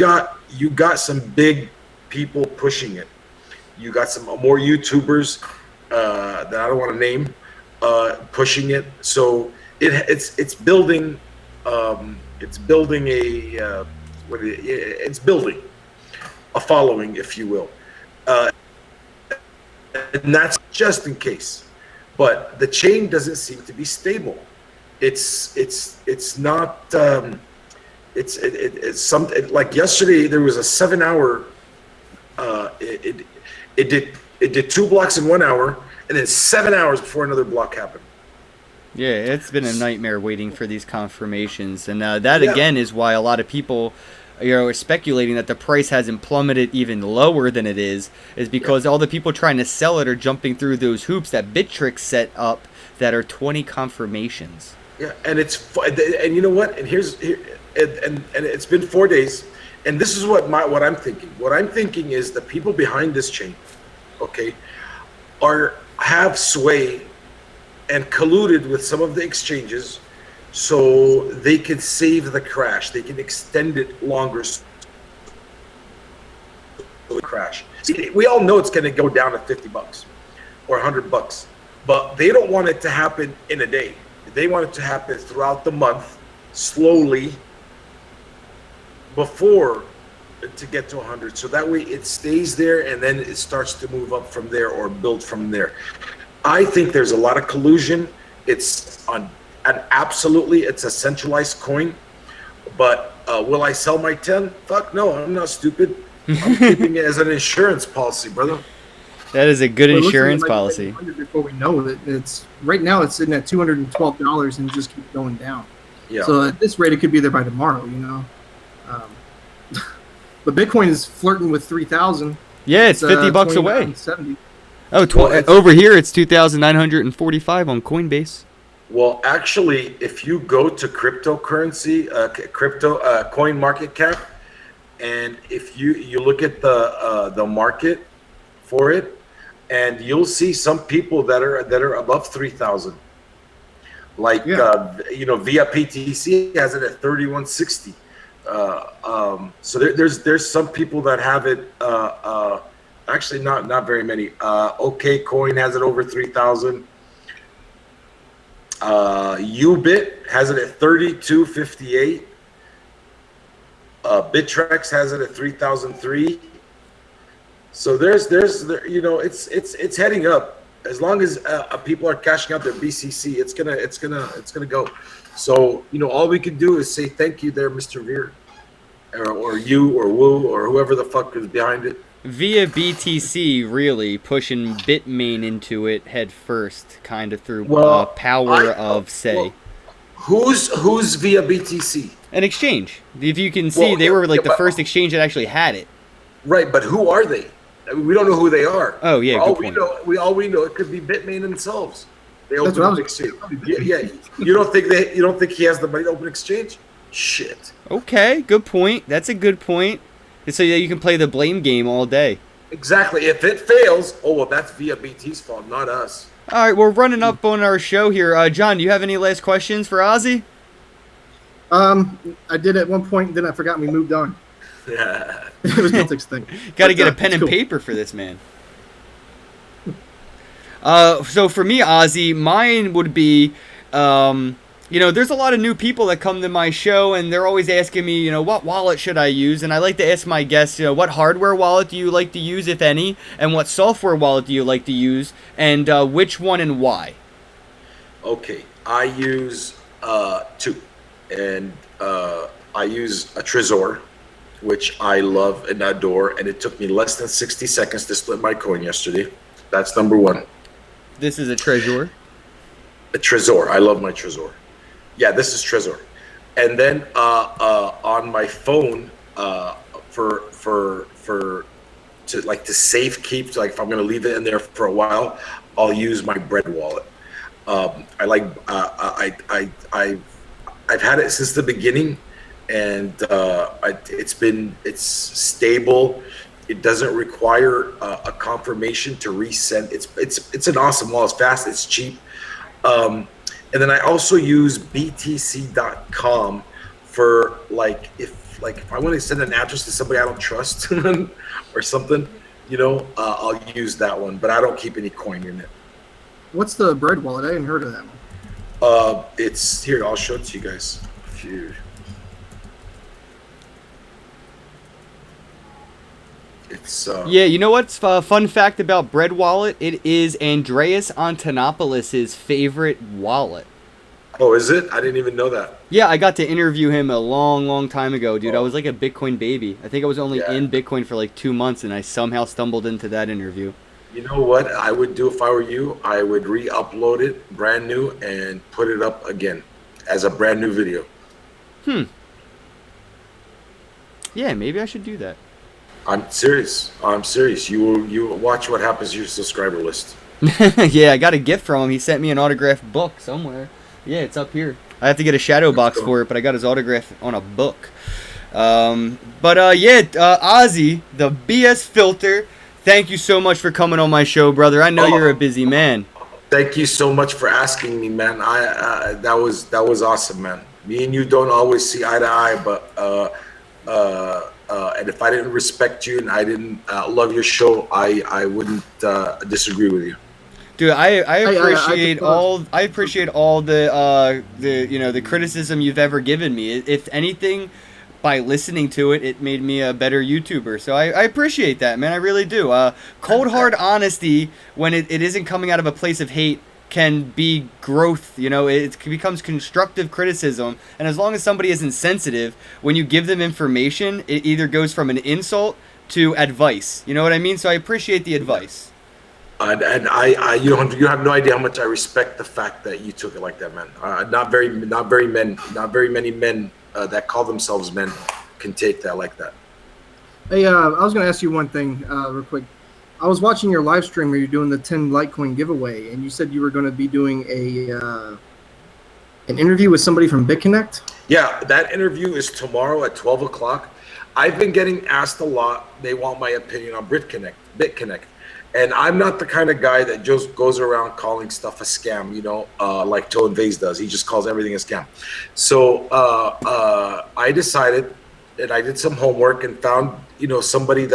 got some big people pushing it. You got some more YouTubers that I don't want to name pushing it. So it's building it's building a following, if you will. And that's just in case, but the chain doesn't seem to be stable. It's not. It's something like yesterday. There was a 7-hour. It did 2 blocks in 1 hour, and then 7 hours before another block happened. Yeah, it's been a nightmare waiting for these confirmations, and that again is why a lot of people are speculating that the price hasn't plummeted even lower than it is because all the people trying to sell it are jumping through those hoops that Bittrex set up that are 20 confirmations. Yeah, and and you know what? And and it's been 4 days, and this is what I'm thinking. What I'm thinking is the people behind this chain, okay, have sway and colluded with some of the exchanges, so they can save the crash. They can extend it longer. So it crash. See, we all know it's going to go down to $50 or $100, but they don't want it to happen in a day. They want it to happen throughout the month, slowly, before to get to 100. So that way it stays there, and then it starts to move up from there or build from there. I think there's a lot of collusion. It's absolutely, it's a centralized coin. But will I sell my 10? Fuck no, I'm not stupid. I'm keeping it as an insurance policy, brother. That is a good insurance policy. Before we know it, it's right now it's sitting at $212 and just keep going down. Yeah. So at this rate, it could be there by tomorrow. But Bitcoin is flirting with 3,000. Yeah, it's $50 away. 70. Oh, over here it's 2,945 on Coinbase. Well, actually, if you go to cryptocurrency, coin market cap, and if you look at the market for it, and you'll see some people that are above 3,000. Like via PTC has it at 3,160. So there's some people that have it. Actually, not very many. OK Coin has it over 3,000. Ubit has it at 3,258. Bittrex has it at 3,003. So it's heading up. As long as people are cashing out their BCC, it's gonna go. So all we can do is say thank you there, Mr. Veer, or you, or Woo, or whoever the fuck is behind it. Via BTC really pushing Bitmain into it head first, kind of through power of say. Well, who's via BTC? An exchange. If you can see, they were like the first exchange that actually had it. Right, but who are they? I mean, we don't know who they are. Oh yeah, all good we point. know, it could be Bitmain themselves. They That's open what I an was exchange. Yeah. You don't think he has the money to open exchange? Shit. Okay, good point. That's a good point. So that you can play the blame game all day. Exactly. If it fails, that's via BT's fault, not us. All right, we're running up on our show here. John, do you have any last questions for Ozzy? I did at one point, and then I forgot and we moved on. Yeah. It was Celtics thing. Got to get a pen and paper for this, man. So for me, Ozzy, mine would be, there's a lot of new people that come to my show, and they're always asking me, what wallet should I use? And I like to ask my guests, what hardware wallet do you like to use, if any? And what software wallet do you like to use? And which one and why? Okay, I use two. And I use a Trezor, which I love and adore, and it took me less than 60 seconds to split my coin yesterday. That's number one. This is a Trezor? A Trezor. I love my Trezor. Yeah, this is Trezor. And then on my phone, to safe keep, like if I'm gonna leave it in there for a while, I'll use my Bread wallet. I've had it since the beginning, and it's stable. It doesn't require a confirmation to resend. It's an awesome wallet. It's fast. It's cheap. And then I also use btc.com for if I want to send an address to somebody I don't trust or something, I'll use that one. But I don't keep any coin in it. What's the Bread wallet? I hadn't heard of that one. It's here. I'll show it to you guys. It's yeah. You know what's fun fact about Bread wallet? It is Andreas Antonopoulos' favorite wallet. Oh, is it? I didn't even know that. Yeah, I got to interview him a long time ago, dude. I was like a Bitcoin baby. I think I was only in Bitcoin for like 2 months, and I somehow stumbled into that interview. You know what I would do if I were you? I would re-upload it brand new and put it up again as a brand new video. Yeah, maybe I should do that. I'm serious. You watch what happens to your subscriber list. Yeah, I got a gift from him. He sent me an autographed book somewhere. Yeah, it's up here. I have to get a shadow box for it, but I got his autograph on a book. Ozzy, the BS Filter, thank you so much for coming on my show, brother. I know you're a busy man. Thank you so much for asking me, man. That was awesome, man. Me and you don't always see eye to eye, but and if I didn't respect you and I didn't love your show, I wouldn't disagree with you. Dude, I appreciate I appreciate all the criticism you've ever given me. If anything, by listening to it, it made me a better YouTuber. So I appreciate that, man. I really do. Cold hard honesty, when it isn't coming out of a place of hate, can be growth. It becomes constructive criticism. And as long as somebody isn't sensitive, when you give them information, it either goes from an insult to advice. You know what I mean? So I appreciate the advice. And you have no idea how much I respect the fact that you took it like that, man. Not very many men that call themselves men can take that like that. Hey, I was going to ask you one thing real quick. I was watching your live stream where you're doing the 10 Litecoin giveaway, and you said you were going to be doing an interview with somebody from BitConnect. Yeah, that interview is tomorrow at 12 o'clock. I've been getting asked a lot. They want my opinion on BitConnect. And I'm not the kind of guy that just goes around calling stuff a scam, like Tone Vase does. He just calls everything a scam. So I decided, and I did some homework and found, somebody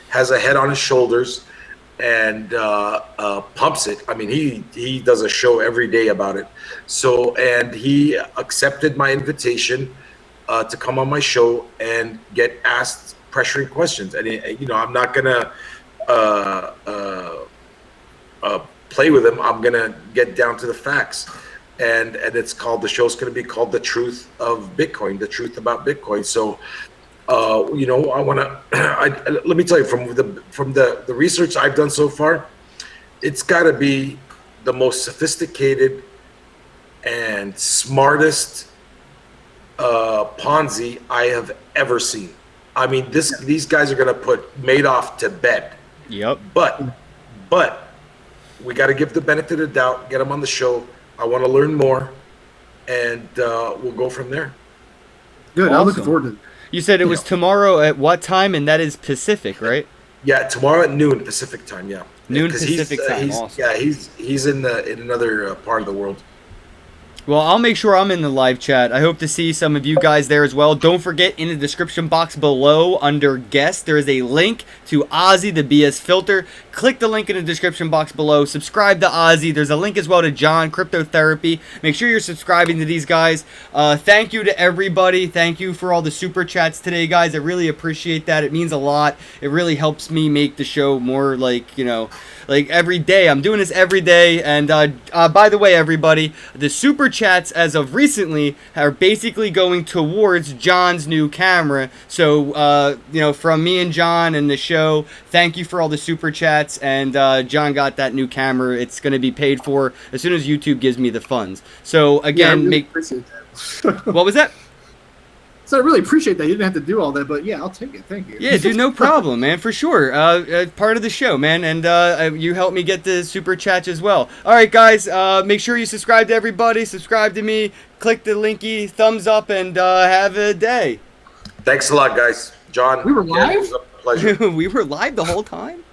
has a head on his shoulders and pumps it. I mean, he does a show every day about it. So, and he accepted my invitation to come on my show and get asked pressuring questions. And, I'm not going to play with him. I'm gonna get down to the facts, and the show's gonna be called The Truth of Bitcoin, the truth about Bitcoin. So I want to let me tell you, from the research I've done so far, it's got to be the most sophisticated and smartest Ponzi I have ever seen. I mean, these guys are going to put Madoff to bed. Yep. But we got to give the benefit of the doubt, get them on the show. I want to learn more, and we'll go from there. Good. Awesome. I'm looking forward to it. You said it was tomorrow at what time? And that is Pacific, right? Yeah, tomorrow at noon Pacific time. Yeah. Noon Pacific time. Awesome. Yeah, he's in another part of the world. Well, I'll make sure I'm in the live chat. I hope to see some of you guys there as well. Don't forget, in the description box below under guest, there is a link to Ozzy, the BS Filter. Click the link in the description box below. Subscribe to Ozzy. There's a link as well to John, Cryptotherapy. Make sure you're subscribing to these guys. Thank you to everybody. Thank you for all the super chats today, guys. I really appreciate that. It means a lot. It really helps me make the show more like every day. I'm doing this every day. And by the way, everybody, the super chats as of recently are basically going towards John's new camera. So, from me and John and the show, thank you for all the super chats. And John got that new camera. It's going to be paid for as soon as YouTube gives me the funds. So, again, I really appreciate that. What was that? So I really appreciate that. You didn't have to do all that, but yeah, I'll take it. Thank you. Yeah, dude, no problem, man, for sure. Part of the show, man, and you helped me get the super chats as well. All right, guys, make sure you subscribe to everybody. Subscribe to me. Click the linky, thumbs up, and have a day. Thanks a lot, guys. John, we were live? It was a pleasure. We were live the whole time?